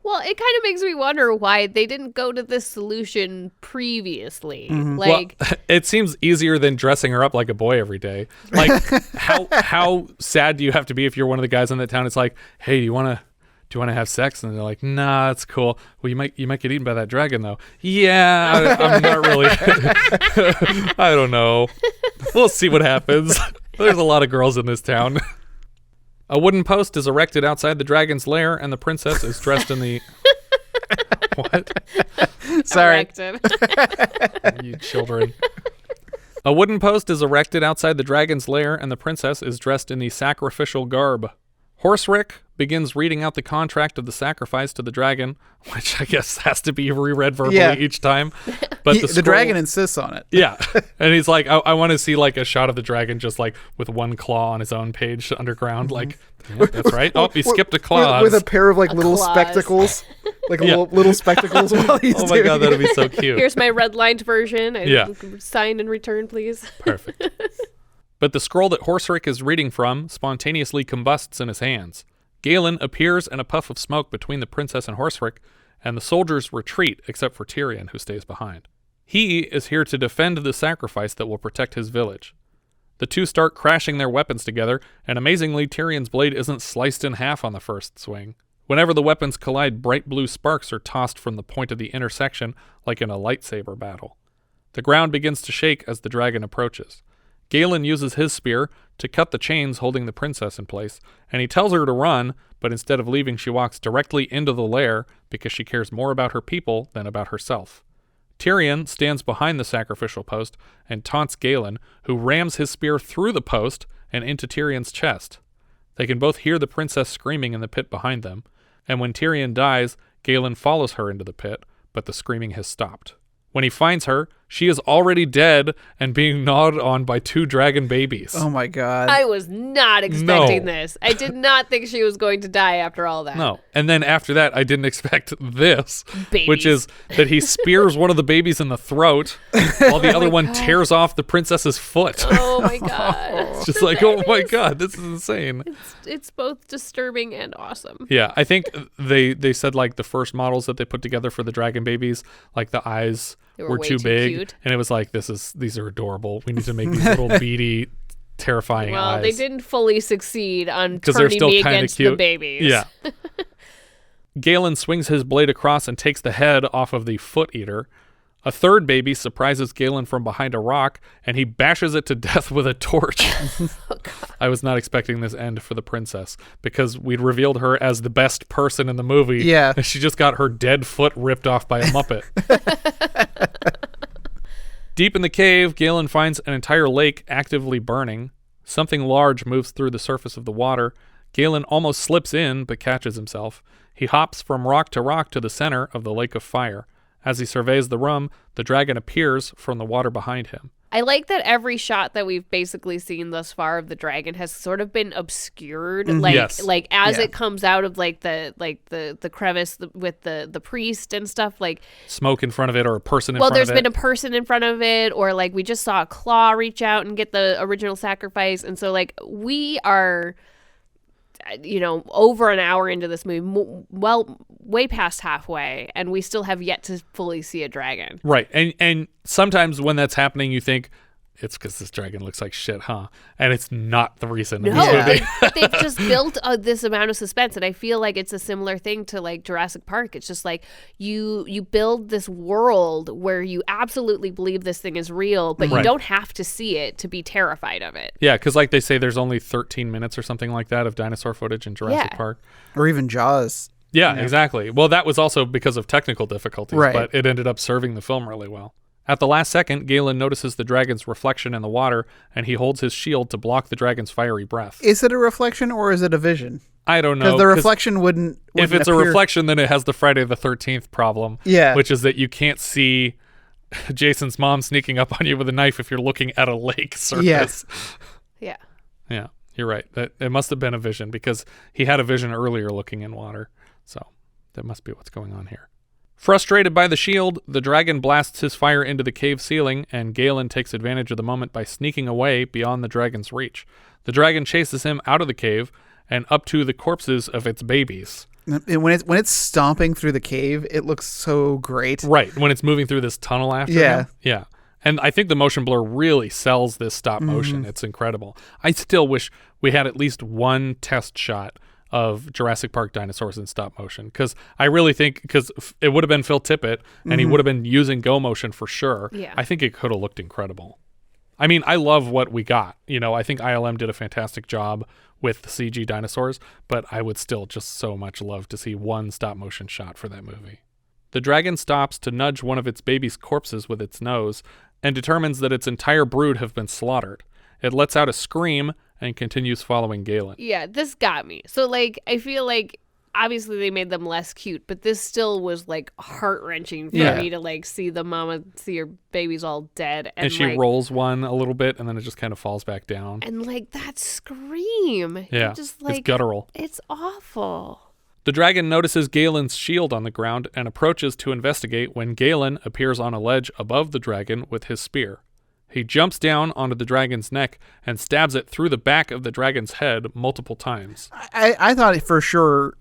Well, it kind of makes me wonder why they didn't go to this solution previously. Well, it seems easier than dressing her up like a boy every day. Like, how sad do you have to be if you're one of the guys in that town? It's like, hey, do you want to have sex? And they're like, nah, it's cool. Well, you might get eaten by that dragon, though. Yeah, I'm not really. I don't know. We'll see what happens. There's a lot of girls in this town. A wooden post is erected outside the dragon's lair, and the princess is dressed in the... What? Sorry. You children. A wooden post is erected outside the dragon's lair, and the princess is dressed in the sacrificial garb. Horsrik begins reading out the contract of the sacrifice to the dragon, which I guess has to be reread verbally each time. But the dragon insists on it. Yeah. And he's like, I want to see like a shot of the dragon just like with one claw on his own page underground. Like, yeah, that's right. Oh, he skipped a claw. With a pair of like little spectacles. Like little spectacles while he's Oh my God, that'd be so cute. Here's my red-lined version. Sign and return, please. Perfect. But the scroll that Horsrik is reading from spontaneously combusts in his hands. Galen appears in a puff of smoke between the princess and Horsrik, and the soldiers retreat except for Tyrian, who stays behind. He is here to defend the sacrifice that will protect his village. The two start crashing their weapons together, and amazingly, Tyrion's blade isn't sliced in half on the first swing. Whenever the weapons collide, bright blue sparks are tossed from the point of the intersection like in a lightsaber battle. The ground begins to shake as the dragon approaches. Galen uses his spear to cut the chains holding the princess in place, and he tells her to run, but instead of leaving, she walks directly into the lair because she cares more about her people than about herself. Tyrian stands behind the sacrificial post and taunts Galen, who rams his spear through the post and into Tyrion's chest. They can both hear the princess screaming in the pit behind them, and when Tyrian dies, Galen follows her into the pit, but the screaming has stopped. When he finds her, she is already dead and being gnawed on by 2 dragon babies. Oh my god. I was not expecting this. I did not think she was going to die after all that. No. And then after that, I didn't expect this, Babies. which is that he spears one of the babies in the throat while the other one tears off the princess's foot. Oh my god. It's just like, oh my god, this is insane. It's both disturbing and awesome. Yeah, I think they said like the first models that they put together for the dragon babies, like the eyes were way too big, cute. and it was like these are adorable. We need to make these little beady, terrifying eyes. Well, they didn't fully succeed on because they're turning still me kind of against cute. the babies. Yeah. Galen swings his blade across and takes the head off of the foot eater. A third baby surprises Galen from behind a rock, and he bashes it to death with a torch. I was not expecting this end for the princess, because we'd revealed her as the best person in the movie. Yeah. And she just got her dead foot ripped off by a Muppet. Deep in the cave, Galen finds an entire lake actively burning. Something large moves through the surface of the water. Galen almost slips in, but catches himself. He hops from rock to the center of the lake of fire. As he surveys the room, the dragon appears from the water behind him. I like that every shot that we've basically seen thus far of the dragon has sort of been obscured, like as it comes out of the crevice with the priest and stuff, like smoke in front of it or a person in front of it. Well, there's been a person in front of it, or like we just saw a claw reach out and get the original sacrifice, and so like we are, over an hour into this movie, way past halfway, and we still have yet to fully see a dragon. Right. And sometimes when that's happening, you think, it's because this dragon looks like shit, huh? And it's not the reason. No, they've just built this amount of suspense, and I feel like it's a similar thing to like Jurassic Park. It's just like you build this world where you absolutely believe this thing is real, but you don't have to see it to be terrified of it. Yeah, because like they say, there's only 13 minutes or something like that of dinosaur footage in Jurassic Park. Or even Jaws. Yeah, exactly. Well, that was also because of technical difficulties, right. But it ended up serving the film really well. At the last second, Galen notices the dragon's reflection in the water, and he holds his shield to block the dragon's fiery breath. Is it a reflection or is it a vision? I don't know. Because the reflection wouldn't if it's appear. A reflection, then it has the Friday the 13th problem. Yeah. Which is that you can't see Jason's mom sneaking up on you with a knife if you're looking at a lake surface. Yeah. Yeah, you're right. It must have been a vision, because he had a vision earlier looking in water. So that must be what's going on here. Frustrated by the shield, the dragon blasts his fire into the cave ceiling, and Galen takes advantage of the moment by sneaking away beyond the dragon's reach. The dragon chases him out of the cave and up to the corpses of its babies. And when it's stomping through the cave, it looks so great. Right, when it's moving through this tunnel after him. Yeah. And I think the motion blur really sells this stop motion. It's incredible. I still wish we had at least one test shot of Jurassic Park dinosaurs in stop motion, because I really think, because it would have been Phil Tippett and he would have been using go motion for sure. Yeah. I think it could have looked incredible. I mean, I love what we got. I think ILM did a fantastic job with the CG dinosaurs, but I would still just so much love to see one stop motion shot for that movie. The dragon stops to nudge one of its baby's corpses with its nose and determines that its entire brood have been slaughtered. It lets out a scream and continues following Galen. Yeah, this got me. So, like, I feel like obviously they made them less cute, but this still was, like, heart-wrenching for me to, like, see the mama, see her babies all dead. And she rolls one a little bit, and then it just kind of falls back down. And, like, that scream. Yeah, just, like, it's guttural. It's awful. The dragon notices Galen's shield on the ground and approaches to investigate when Galen appears on a ledge above the dragon with his spear. He jumps down onto the dragon's neck and stabs it through the back of the dragon's head multiple times. I thought for sure,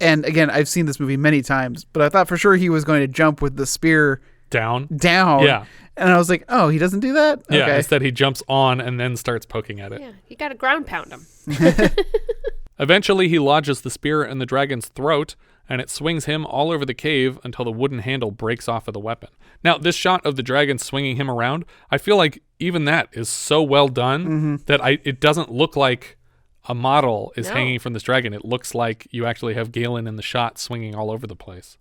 and again, I've seen this movie many times, but I thought for sure he was going to jump with the spear down. Yeah. And I was like, oh, he doesn't do that? Yeah, okay. Instead he jumps on and then starts poking at it. Yeah, you got to ground pound him. Eventually he lodges the spear in the dragon's throat, and it swings him all over the cave until the wooden handle breaks off of the weapon. Now, this shot of the dragon swinging him around, I feel like even that is so well done that it doesn't look like a model is hanging from this dragon. It looks like you actually have Galen in the shot swinging all over the place.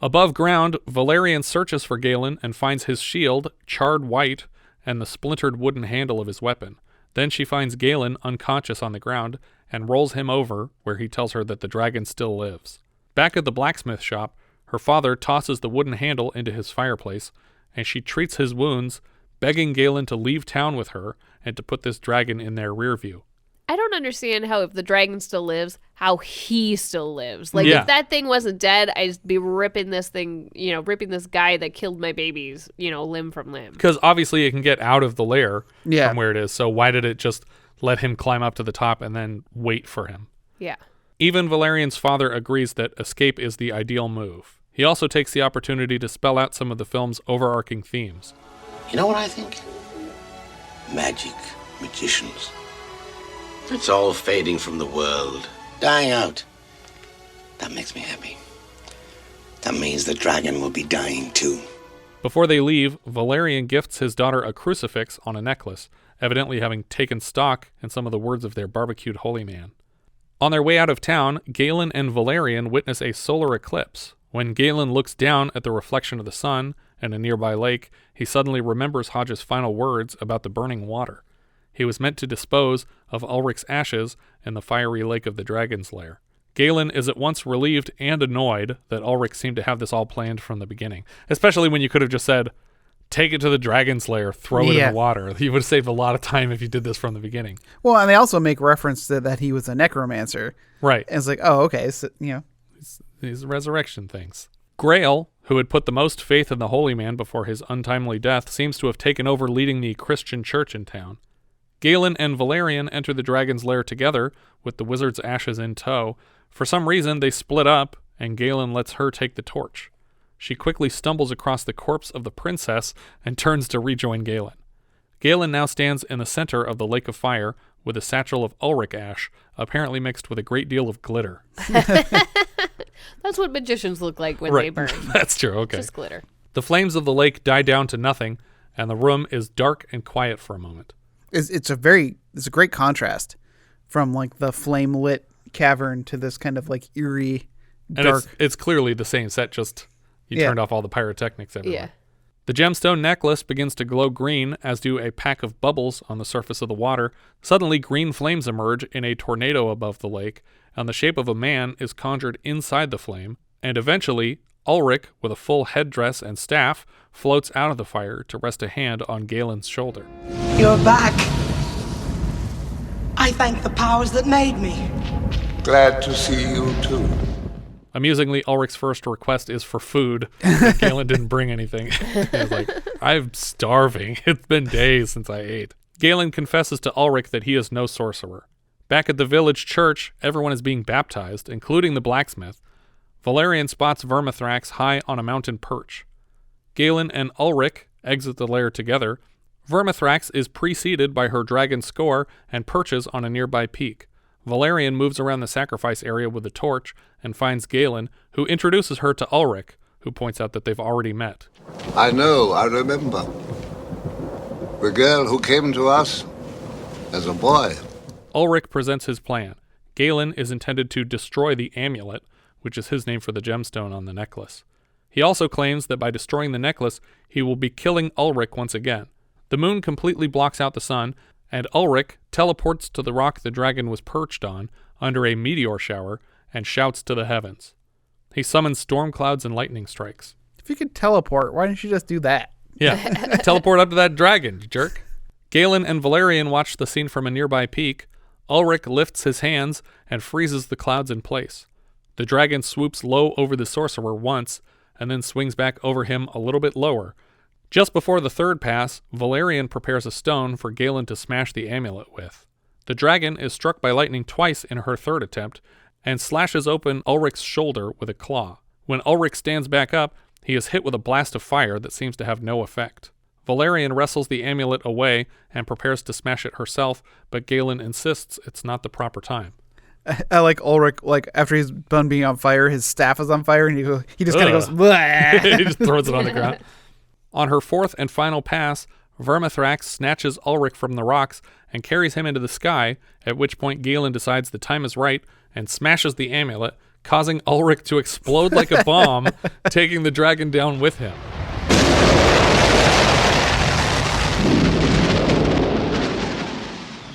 Above ground, Valerian searches for Galen and finds his shield, charred white, and the splintered wooden handle of his weapon. Then she finds Galen unconscious on the ground and rolls him over, where he tells her that the dragon still lives. Back at the blacksmith shop, her father tosses the wooden handle into his fireplace, and she treats his wounds, begging Galen to leave town with her and to put this dragon in their rear view. I don't understand how if the dragon still lives, how he still lives. Like, if that thing wasn't dead, I'd be ripping this thing, ripping this guy that killed my babies, limb from limb. Because obviously it can get out of the lair from where it is, so why did it just let him climb up to the top and then wait for him? Yeah. Even Valerian's father agrees that escape is the ideal move. He also takes the opportunity to spell out some of the film's overarching themes. You know what I think? Magic, magicians. It's all fading from the world, dying out. That makes me happy. That means the dragon will be dying too. Before they leave, Valerian gifts his daughter a crucifix on a necklace, evidently having taken stock in some of the words of their barbecued holy man. On their way out of town, Galen and Valerian witness a solar eclipse. When Galen looks down at the reflection of the sun and a nearby lake, he suddenly remembers Hodge's final words about the burning water. He was meant to dispose of Ulrich's ashes in the fiery lake of the Dragonslayer. Galen is at once relieved and annoyed that Ulrich seemed to have this all planned from the beginning, especially when you could have just said, take it to the Dragonslayer, throw it in the water. You would have saved a lot of time if you did this from the beginning. Well, and they also make reference to that he was a necromancer. Right. And it's like, oh, okay, so, These resurrection things. Greil, who had put the most faith in the holy man before his untimely death, seems to have taken over leading the Christian church in town. Galen and Valerian enter the dragon's lair together, with the wizard's ashes in tow. For some reason, they split up, and Galen lets her take the torch. She quickly stumbles across the corpse of the princess and turns to rejoin Galen. Galen now stands in the center of the lake of fire with a satchel of Ulrich ash, apparently mixed with a great deal of glitter. That's what magicians look like when they burn. That's true, okay. Just glitter. The flames of the lake die down to nothing, and the room is dark and quiet for a moment. It's a great contrast from like the flame lit cavern to this kind of like eerie dark. And it's clearly the same set, just you turned off all the pyrotechnics everywhere. Yeah. The gemstone necklace begins to glow green, as do a pack of bubbles on the surface of the water. Suddenly, green flames emerge in a tornado above the lake, and the shape of a man is conjured inside the flame, and eventually, Ulrich, with a full headdress and staff, floats out of the fire to rest a hand on Galen's shoulder. You're back. I thank the powers that made me. Glad to see you too. Amusingly, Ulrich's first request is for food. Galen didn't bring anything. He was like, I'm starving. It's been days since I ate. Galen confesses to Ulrich that he is no sorcerer. Back at the village church, everyone is being baptized, including the blacksmith. Valerian spots Vermithrax high on a mountain perch. Galen and Ulrich exit the lair together. Vermithrax is preceded by her dragon Score and perches on a nearby peak. Valerian moves around the sacrifice area with a torch and finds Galen, who introduces her to Ulrich, who points out that they've already met. I remember. The girl who came to us as a boy. Ulrich presents his plan. Galen is intended to destroy the amulet, which is his name for the gemstone on the necklace. He also claims that by destroying the necklace, he will be killing Ulrich once again. The moon completely blocks out the sun, and Ulrich teleports to the rock the dragon was perched on under a meteor shower and shouts to the heavens. He summons storm clouds and lightning strikes. If you could teleport, why didn't you just do that? Yeah, teleport up to that dragon, you jerk. Galen and Valerian watch the scene from a nearby peak. Ulrich lifts his hands and freezes the clouds in place. The dragon swoops low over the sorcerer once, and then swings back over him a little bit lower. Just before the third pass, Valerian prepares a stone for Galen to smash the amulet with. The dragon is struck by lightning twice in her third attempt, and slashes open Ulrich's shoulder with a claw. When Ulrich stands back up, he is hit with a blast of fire that seems to have no effect. Valerian wrestles the amulet away and prepares to smash it herself, but Galen insists it's not the proper time. I like Ulrich, like after he's done being on fire, his staff is on fire, and he just kind of goes, Bleh. He just throws it on the ground. On her fourth and final pass, Vermithrax snatches Ulrich from the rocks and carries him into the sky, at which point Galen decides the time is right and smashes the amulet, causing Ulrich to explode like a bomb, taking the dragon down with him.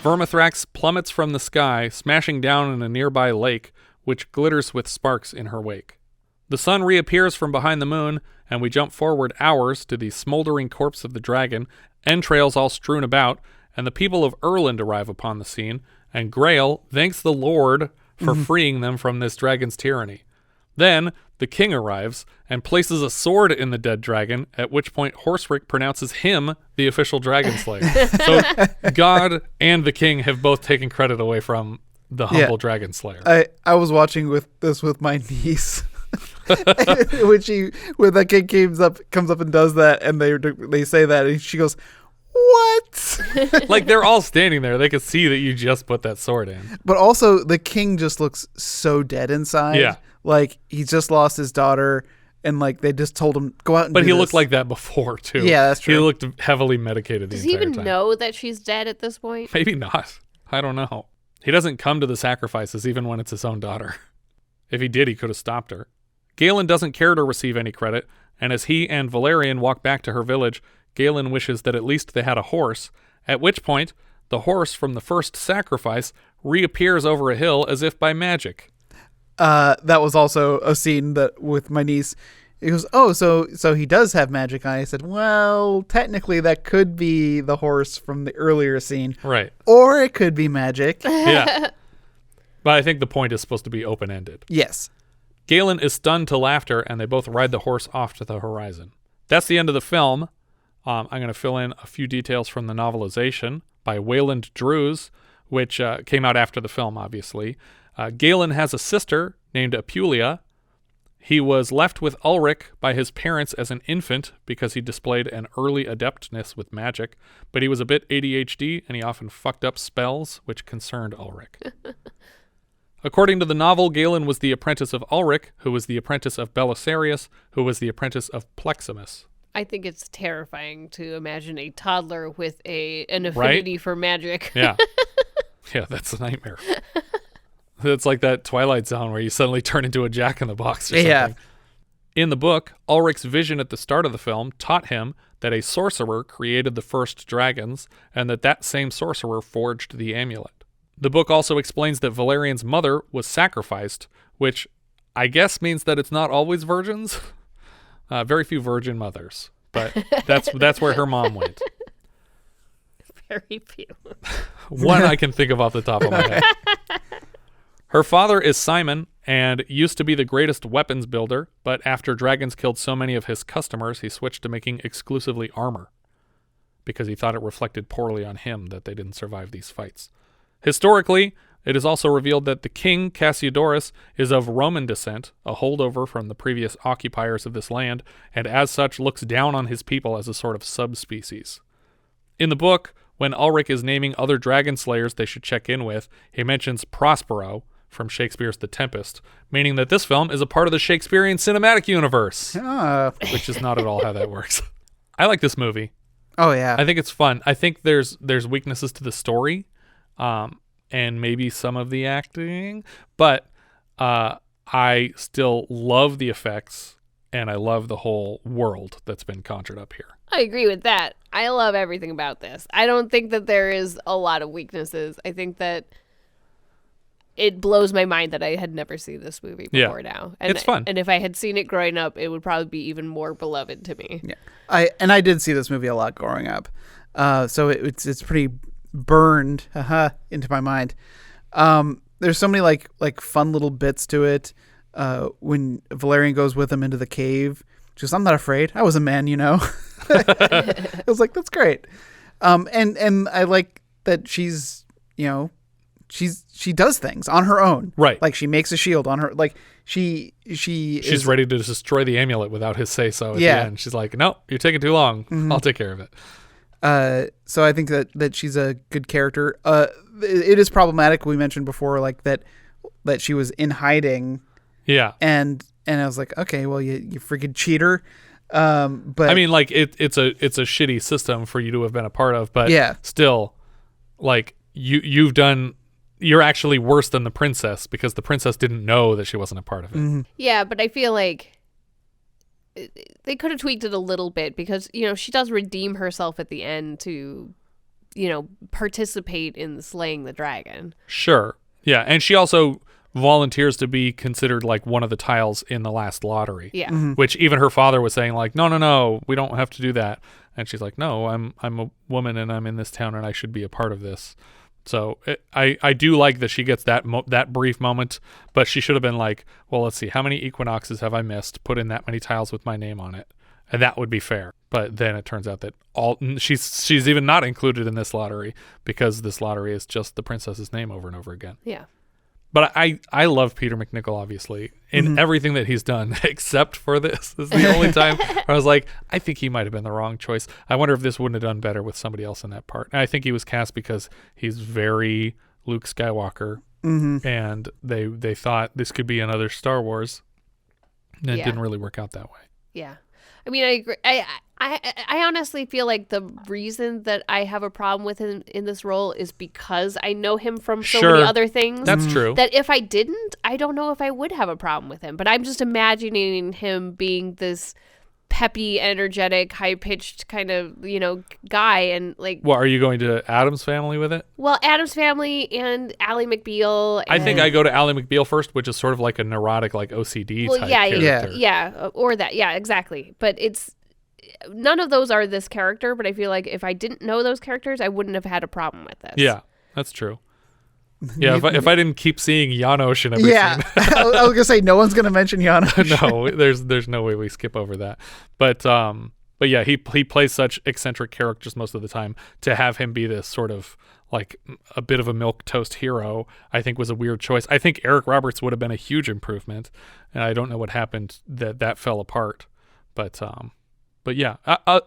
Vermithrax plummets from the sky, smashing down in a nearby lake, which glitters with sparks in her wake. The sun reappears from behind the moon, and we jump forward hours to the smoldering corpse of the dragon, entrails all strewn about, and the people of Erland arrive upon the scene, and Greil thanks the Lord for freeing them from this dragon's tyranny. Then, the king arrives and places a sword in the dead dragon, at which point Horsrik pronounces him the official Dragonslayer. So God and the king have both taken credit away from the humble Dragonslayer. I was watching this with my niece. when that kid comes up and does that, and they say that, and she goes, "What?" Like, they're all standing there. They could see that you just put that sword in. But also, the king just looks so dead inside. Yeah. Like, he just lost his daughter, and like they just told him, go out and But do he this. looked like that before, too. Yeah, that's true. He looked heavily medicated the Does he entire even time. know that she's dead at this point? Maybe not. I don't know. He doesn't come to the sacrifices even when it's his own daughter. If he did, he could have stopped her. Galen doesn't care to receive any credit, and as he and Valerian walk back to her village, Galen wishes that at least they had a horse, at which point the horse from the first sacrifice reappears over a hill as if by magic. That was also a scene that with my niece. He goes, "Oh, so he does have magic." And I said, "Well, technically that could be the horse from the earlier scene. Right. Or it could be magic." Yeah. But I think the point is supposed to be open-ended. Yes. Galen is stunned to laughter, and they both ride the horse off to the horizon. That's the end of the film. I'm going to fill in a few details from the novelization by Wayland Drews, which came out after the film, obviously. Galen has a sister named Apulia. He was left with Ulrich by his parents as an infant because he displayed an early adeptness with magic, but he was a bit ADHD, and he often fucked up spells, which concerned Ulrich. According to the novel, Galen was the apprentice of Ulrich, who was the apprentice of Belisarius, who was the apprentice of Pleximus. I think it's terrifying to imagine a toddler with an affinity for magic. Yeah. Yeah, that's a nightmare. It's like that Twilight Zone where you suddenly turn into a Jack-in-the-Box or something. Yeah. In the book, Ulrich's vision at the start of the film taught him that a sorcerer created the first dragons, and that same sorcerer forged the amulet. The book also explains that Valerian's mother was sacrificed, which I guess means that it's not always virgins. Very few virgin mothers, but that's where her mom went. Very few. One I can think of off the top of my head. Her father is Simon and used to be the greatest weapons builder, but after dragons killed so many of his customers, he switched to making exclusively armor because he thought it reflected poorly on him that they didn't survive these fights. Historically, it is also revealed that the king, Casiodorus, is of Roman descent, a holdover from the previous occupiers of this land, and as such looks down on his people as a sort of subspecies. In the book, when Ulrich is naming other dragon slayers they should check in with, he mentions Prospero from Shakespeare's The Tempest, meaning that this film is a part of the Shakespearean cinematic universe, which is not at all how that works. I like this movie. Oh, yeah. I think it's fun. I think there's weaknesses to the story, and maybe some of the acting, but I still love the effects, and I love the whole world that's been conjured up here. I agree with that. I love everything about this. I don't think that there is a lot of weaknesses. I think that it blows my mind that I had never seen this movie before now. And it's fun. And if I had seen it growing up, it would probably be even more beloved to me. Yeah. I did see this movie a lot growing up. So it's pretty burned into my mind. There's so many like fun little bits to it. When Valerian goes with him into the cave, she goes, "I'm not afraid. I was a man, you know." I was like, that's great. And I like that she's, she does things on her own. Right. Like she makes a shield on her. Like she's ready to destroy the amulet without his say so at the end. She's like, "No, you're taking too long. Mm-hmm. I'll take care of it." So I think that she's a good character. It is problematic. We mentioned before, like that she was in hiding. Yeah. And I was like, okay, well, you freaking cheater. But I mean, like it's a shitty system for you to have been a part of, but still, like you're actually worse than the princess because the princess didn't know that she wasn't a part of it. Mm-hmm. Yeah, but I feel like they could have tweaked it a little bit because, she does redeem herself at the end to, participate in slaying the dragon. Sure. Yeah. And she also volunteers to be considered like one of the tiles in the last lottery. Yeah. Which even her father was saying like, no, we don't have to do that. And she's like, no, I'm a woman and I'm in this town and I should be a part of this. So I do like that she gets that brief moment, but she should have been like, well, let's see, how many equinoxes have I missed? Put in that many tiles with my name on it. And that would be fair. But then it turns out that she's even not included in this lottery because this lottery is just the princess's name over and over again. Yeah. But I love Peter MacNicol, obviously, in everything that he's done, except for this. This is the only time where I was like, I think he might have been the wrong choice. I wonder if this wouldn't have done better with somebody else in that part. And I think he was cast because he's very Luke Skywalker. And they thought this could be another Star Wars. And it didn't really work out that way. Yeah. I mean, I agree. I honestly feel like the reason that I have a problem with him in this role is because I know him from so many other things. That's true. That if I didn't, I don't know if I would have a problem with him. But I'm just imagining him being this peppy, energetic, high-pitched kind of, guy. And like, Well, are you going to Addams Family with it? Well, Addams Family and Ally McBeal. I think I go to Ally McBeal first, which is sort of like a neurotic, like OCD type character. Yeah, or that. Yeah, exactly. But none of those are this character, but I feel like if I didn't know those characters, I wouldn't have had a problem with this. Yeah, that's true. Yeah, if I didn't keep seeing Janosch in every scene. I was going to say, no one's going to mention Janosch. No, there's no way we skip over that. But yeah, he plays such eccentric characters most of the time. To have him be this sort of like a bit of a milquetoast hero, I think was a weird choice. I think Eric Roberts would have been a huge improvement, and I don't know what happened that fell apart. But yeah,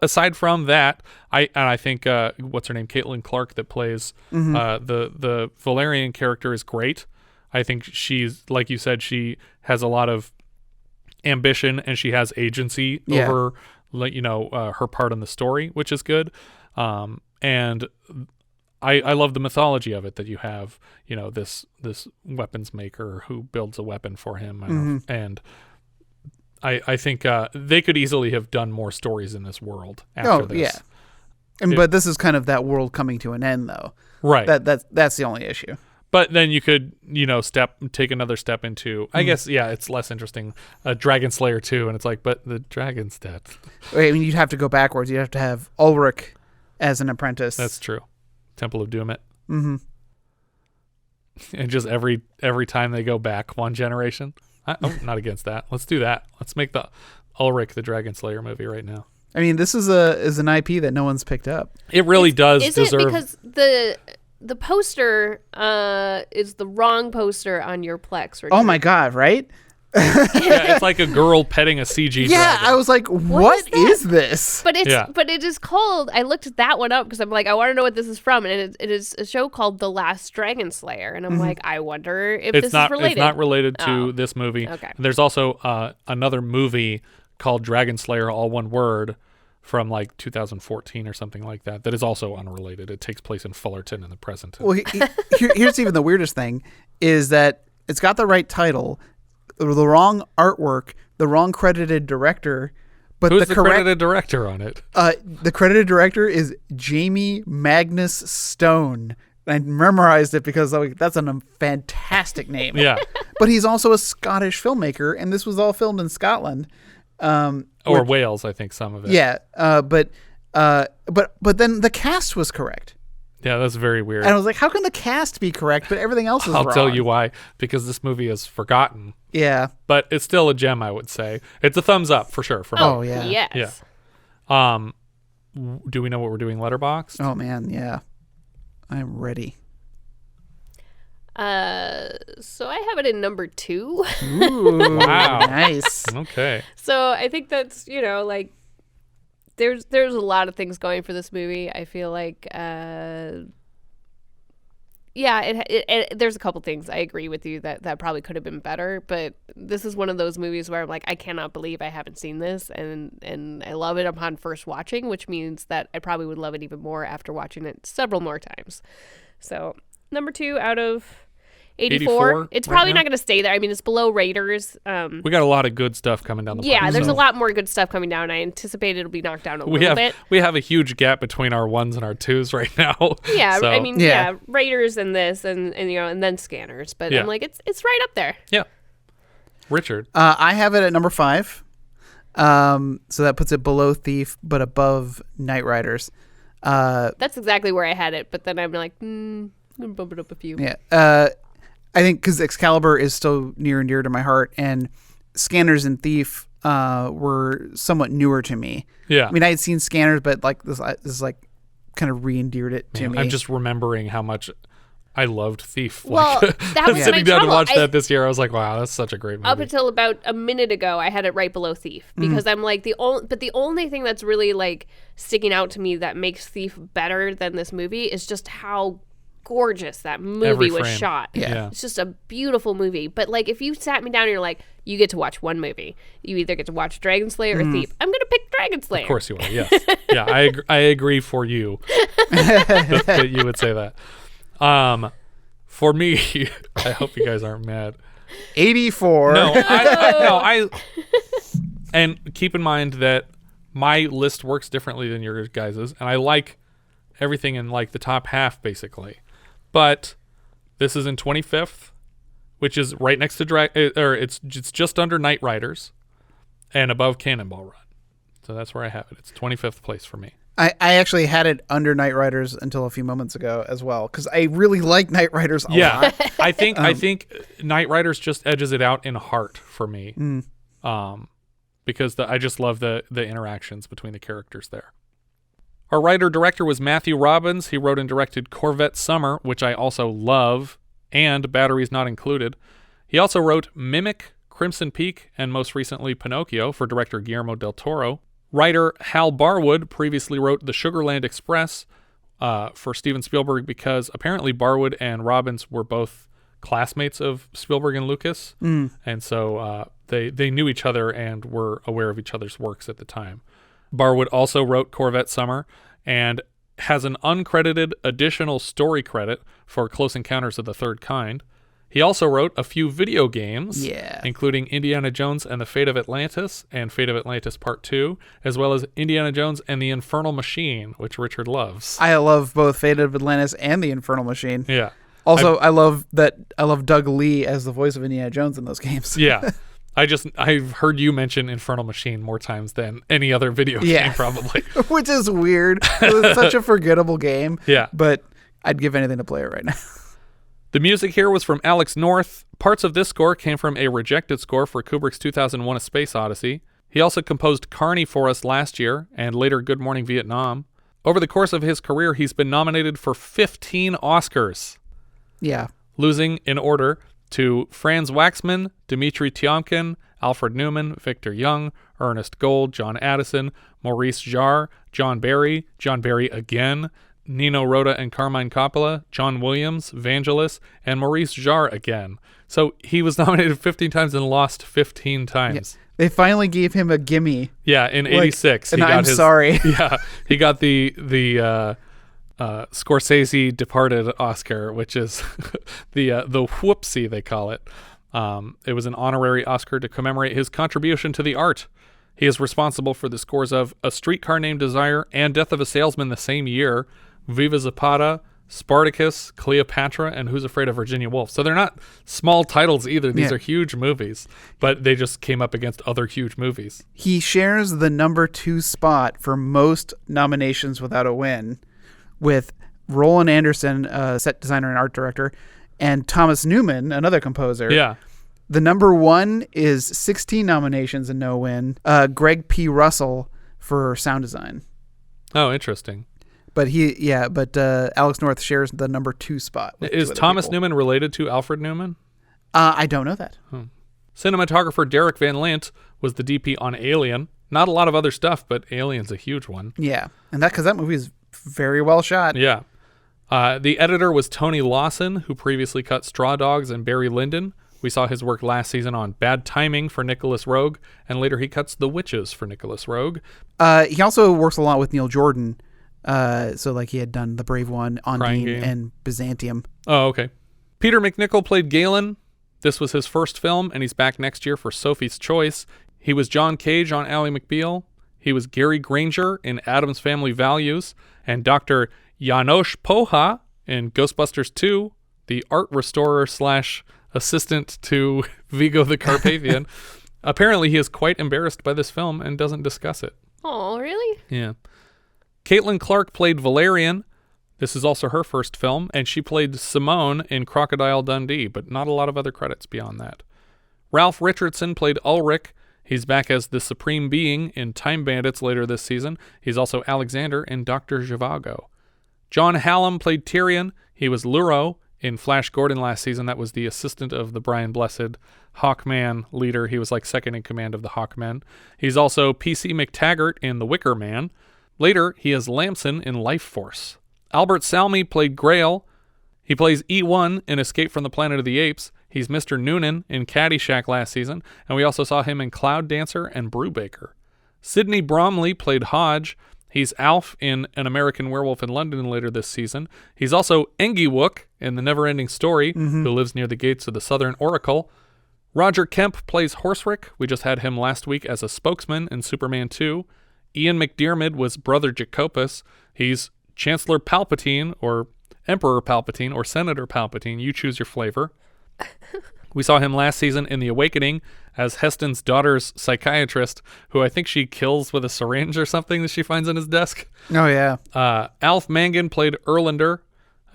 aside from that, I think what's her name, Caitlin Clarke, that plays the Valerian character is great. I think she's, like you said, she has a lot of ambition and she has agency over her part in the story, which is good. And I love the mythology of it, that you have this weapons maker who builds a weapon for him, and I think they could easily have done more stories in this world after this. Yeah. But this is kind of that world coming to an end, though. Right. That's the only issue. But then you could, take another step into, I guess, it's less interesting, Dragonslayer 2, and it's like, but the dragon's dead. Wait, I mean, you'd have to go backwards. You'd have to have Ulrich as an apprentice. That's true. Temple of Doom it. And just every time they go back one generation. I'm not against that. Let's do that. Let's make the Ulrich the Dragonslayer movie right now. I mean, this is an IP that no one's picked up. It really does deserve. It because the poster is the wrong poster on your Plex. Richard. Oh my God! Right? Yeah, it's like a girl petting a CG dragon. I was like, what is this? But it is called. I looked that one up because I'm like, I want to know what this is from, and it is a show called The Last Dragonslayer, and I'm like, I wonder if this is related. It's not related to this movie. Okay. There's also another movie called Dragonslayer, all one word, from like 2014 or something like that is also unrelated. It takes place in Fullerton in the present. Well, here's even the weirdest thing is that it's got the right title, the wrong artwork, the wrong credited director, but who's the credited director on it? The credited director is Jamie Magnus Stone. I memorized it because that's a fantastic name. Yeah. But he's also a Scottish filmmaker, and this was all filmed in Scotland. Or Wales, I think some of it. Yeah, but then the cast was correct. Yeah, that's very weird. And I was like, how can the cast be correct, but everything else is wrong? I'll tell you why. Because this movie is forgotten. Yeah. But it's still a gem, I would say. It's a thumbs up for sure. For me. Oh, yeah. Yes. Yeah. Do we know what we're doing Letterboxd? Oh, man, yeah. I'm ready. So I have it in number 2. Ooh, wow. Nice. Okay. So I think that's, there's a lot of things going for this movie. I feel like, there's a couple things I agree with you that probably could have been better, but this is one of those movies where I'm like, I cannot believe I haven't seen this, and I love it upon first watching, which means that I probably would love it even more after watching it several more times. So number 2 out of 84. It's right probably now? not going to stay there. I mean, it's below Raiders. We got a lot of good stuff coming down the pipe. Yeah, there's so. a lot more good stuff coming down. I anticipate it'll be knocked down a little bit. We have a huge gap between our 1s and our 2s right now. Yeah, so. I mean, Raiders and this, and and then Scanners. But I'm like, it's right up there. Yeah. Richard. I have it at number 5. So that puts it below Thief, but above Knight Riders. That's exactly where I had it. But then I'm like, I'm gonna bump it up a few. Yeah. I think because Excalibur is still near and dear to my heart, and Scanners and Thief were somewhat newer to me. Yeah. I mean, I had seen Scanners, but like this like kind of re-endeared it to me. I'm just remembering how much I loved Thief. Well, that was sitting down to watch that this year. I was like, wow, that's such a great movie. Up until about a minute ago, I had it right below Thief because I'm like the only thing that's really like sticking out to me that makes Thief better than this movie is just how gorgeous that movie was shot. Yeah. It's just a beautiful movie. But like if you sat me down and you're like, you get to watch one movie. You either get to watch Dragonslayer or Thief. I'm gonna pick Dragonslayer. Of course you are, yes. Yeah, I agree for you that you would say that. For me, I hope you guys aren't mad. 84. No, and keep in mind that my list works differently than your guys's, and I like everything in like the top half basically. But this is in 25th, which is right next to it's just under Knight Riders and above Cannonball Run. So that's where I have it. It's 25th place for me. I actually had it under Knight Riders until a few moments ago as well, because I really like Knight Riders a lot. I think Knight Riders just edges it out in heart for me, because I just love the interactions between the characters there. Our writer-director was Matthew Robbins. He wrote and directed Corvette Summer, which I also love, and Batteries Not Included. He also wrote Mimic, Crimson Peak, and most recently Pinocchio for director Guillermo del Toro. Writer Hal Barwood previously wrote The Sugarland Express for Steven Spielberg because apparently Barwood and Robbins were both classmates of Spielberg and Lucas, and so they knew each other and were aware of each other's works at the time. Barwood also wrote Corvette Summer and has an uncredited additional story credit for Close Encounters of the Third Kind. He also wrote a few video games, including Indiana Jones and the Fate of Atlantis and Fate of Atlantis Part 2, as well as Indiana Jones and the Infernal Machine, which Richard loves. I love both Fate of Atlantis and the Infernal Machine. Yeah. Also, I love Doug Lee as the voice of Indiana Jones in those games. Yeah. I've heard you mention Infernal Machine more times than any other video game, probably. Which is weird. It's such a forgettable game. Yeah. But I'd give anything to play it right now. The music here was from Alex North. Parts of this score came from a rejected score for Kubrick's 2001 A Space Odyssey. He also composed Carney for us last year, and later Good Morning Vietnam. Over the course of his career, he's been nominated for 15 Oscars. Yeah. Losing in order to Franz Waxman, Dmitri Tiomkin, Alfred Newman, Victor Young, Ernest Gold, John Addison, Maurice Jarre, John Barry again, Nino Rota and Carmine Coppola, John Williams, Vangelis, and Maurice Jarre again. So he was nominated 15 times and lost 15 times. Yeah. They finally gave him a gimme. Yeah, in 86. And I'm sorry. Yeah, he got the Scorsese Departed Oscar, which is the whoopsie, they call it. It was an honorary Oscar to commemorate his contribution to the art. He is responsible for the scores of A Streetcar Named Desire and Death of a Salesman the same year, Viva Zapata, Spartacus, Cleopatra, and Who's Afraid of Virginia Woolf. So they're not small titles either. These are huge movies, but they just came up against other huge movies. He shares the number 2 spot for most nominations without a win with Roland Anderson, set designer and art director, and Thomas Newman, another composer. Yeah. The number 1 is 16 nominations and no win. Greg P. Russell for sound design. Oh, interesting. But Alex North shares the number 2 spot. Is Thomas Newman related to Alfred Newman? I don't know that. Cinematographer Derek Van Lint was the DP on Alien. Not a lot of other stuff, but Alien's a huge one. Yeah, and because that movie is very well shot. Yeah. The editor was Tony Lawson, who previously cut Straw Dogs and Barry Lyndon. We saw his work last season on Bad Timing for Nicholas Roeg, and later he cuts The Witches for Nicholas Roeg. He also works a lot with Neil Jordan. So he had done The Brave One, Ondine, and Byzantium. Oh, okay. Peter MacNicol played Galen. This was his first film, and he's back next year for Sophie's Choice. He was John Cage on Ally McBeal. He was Gary Granger in Addams Family Values, and Dr. Janosz Poha in Ghostbusters 2, the art restorer / assistant to Vigo the Carpathian. Apparently, he is quite embarrassed by this film and doesn't discuss it. Oh, really? Yeah. Caitlin Clarke played Valerian. This is also her first film, and she played Simone in Crocodile Dundee, but not a lot of other credits beyond that. Ralph Richardson played Ulrich. He's back as the Supreme Being in Time Bandits later this season. He's also Alexander in Dr. Zhivago. John Hallam played Tyrian. He was Luro in Flash Gordon last season. That was the assistant of the Brian Blessed Hawkman leader. He was like second in command of the Hawkmen. He's also PC McTaggart in The Wicker Man. Later, he is Lamson in Life Force. Albert Salmi played Greil. He plays E1 in Escape from the Planet of the Apes. He's Mr. Noonan in Caddyshack last season, and we also saw him in Cloud Dancer and Brubaker. Sidney Bromley played Hodge. He's Alf in An American Werewolf in London later this season. He's also Engiwook in The Neverending Story, who lives near the gates of the Southern Oracle. Roger Kemp plays Horsrik. We just had him last week as a spokesman in Superman 2. Ian McDiarmid was Brother Jacopus. He's Chancellor Palpatine, or Emperor Palpatine, or Senator Palpatine. You choose your flavor. We saw him last season in The Awakening as Heston's daughter's psychiatrist, who I think she kills with a syringe or something that she finds in his desk. Oh, yeah. Alf Mangan played Erlander.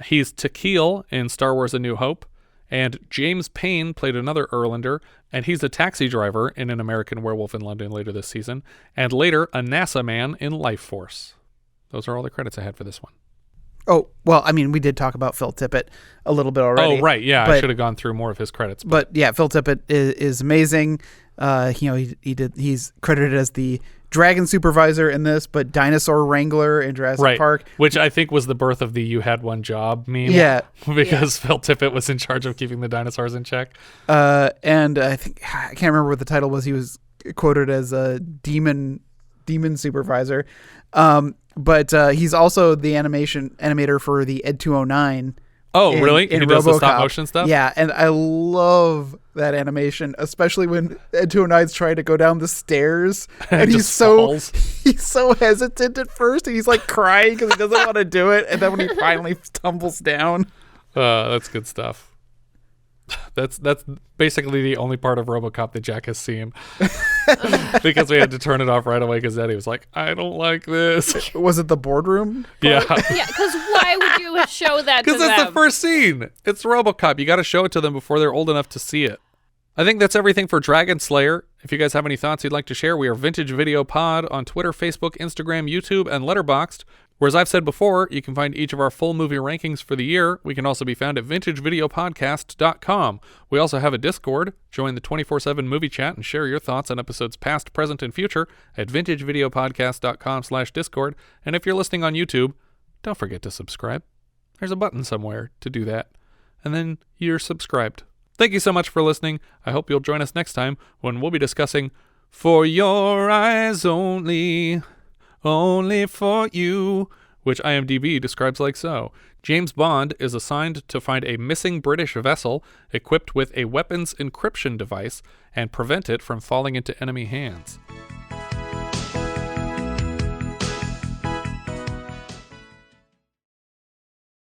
He's Tequil in Star Wars A New Hope. And James Payne played another Erlander, and he's a taxi driver in An American Werewolf in London later this season. And later, a NASA man in Life Force. Those are all the credits I had for this one. Oh, well, I mean, we did talk about Phil Tippett a little bit already. Oh, right. Yeah, I should have gone through more of his credits. But yeah, Phil Tippett is amazing. He's credited as the dragon supervisor in this, but dinosaur wrangler in Jurassic Park. Which I think was the birth of the "you had one job" meme. Yeah. Because Phil Tippett was in charge of keeping the dinosaurs in check. And I can't remember what the title was. He was quoted as a demon supervisor. But he's also the animator for the Ed 209. Oh, really? He does the stop motion stuff? Yeah, and I love that animation, especially when Ed 209's trying to go down the stairs, and he's so hesitant at first, and he's like crying because he doesn't want to do it, and then when he finally tumbles down. That's good stuff. That's basically the only part of RoboCop that Jack has seen. Because we had to turn it off right away because Eddie was like, I don't like this. Was it the boardroom part? Yeah. Yeah, because why would you show that to them? Because that's the first scene. It's RoboCop. You got to show it to them before they're old enough to see it. I think that's everything for Dragonslayer. If you guys have any thoughts you'd like to share, we are Vintage Video Pod on Twitter, Facebook, Instagram, YouTube, and Letterboxd. Whereas I've said before, you can find each of our full movie rankings for the year. We can also be found at vintagevideopodcast.com. We also have a Discord. Join the 24/7 movie chat and share your thoughts on episodes past, present, and future at vintagevideopodcast.com/Discord. And if you're listening on YouTube, don't forget to subscribe. There's a button somewhere to do that. And then you're subscribed. Thank you so much for listening. I hope you'll join us next time when we'll be discussing For Your Eyes Only for You, which IMDb describes like so. James Bond is assigned to find a missing British vessel equipped with a weapons encryption device and prevent it from falling into enemy hands.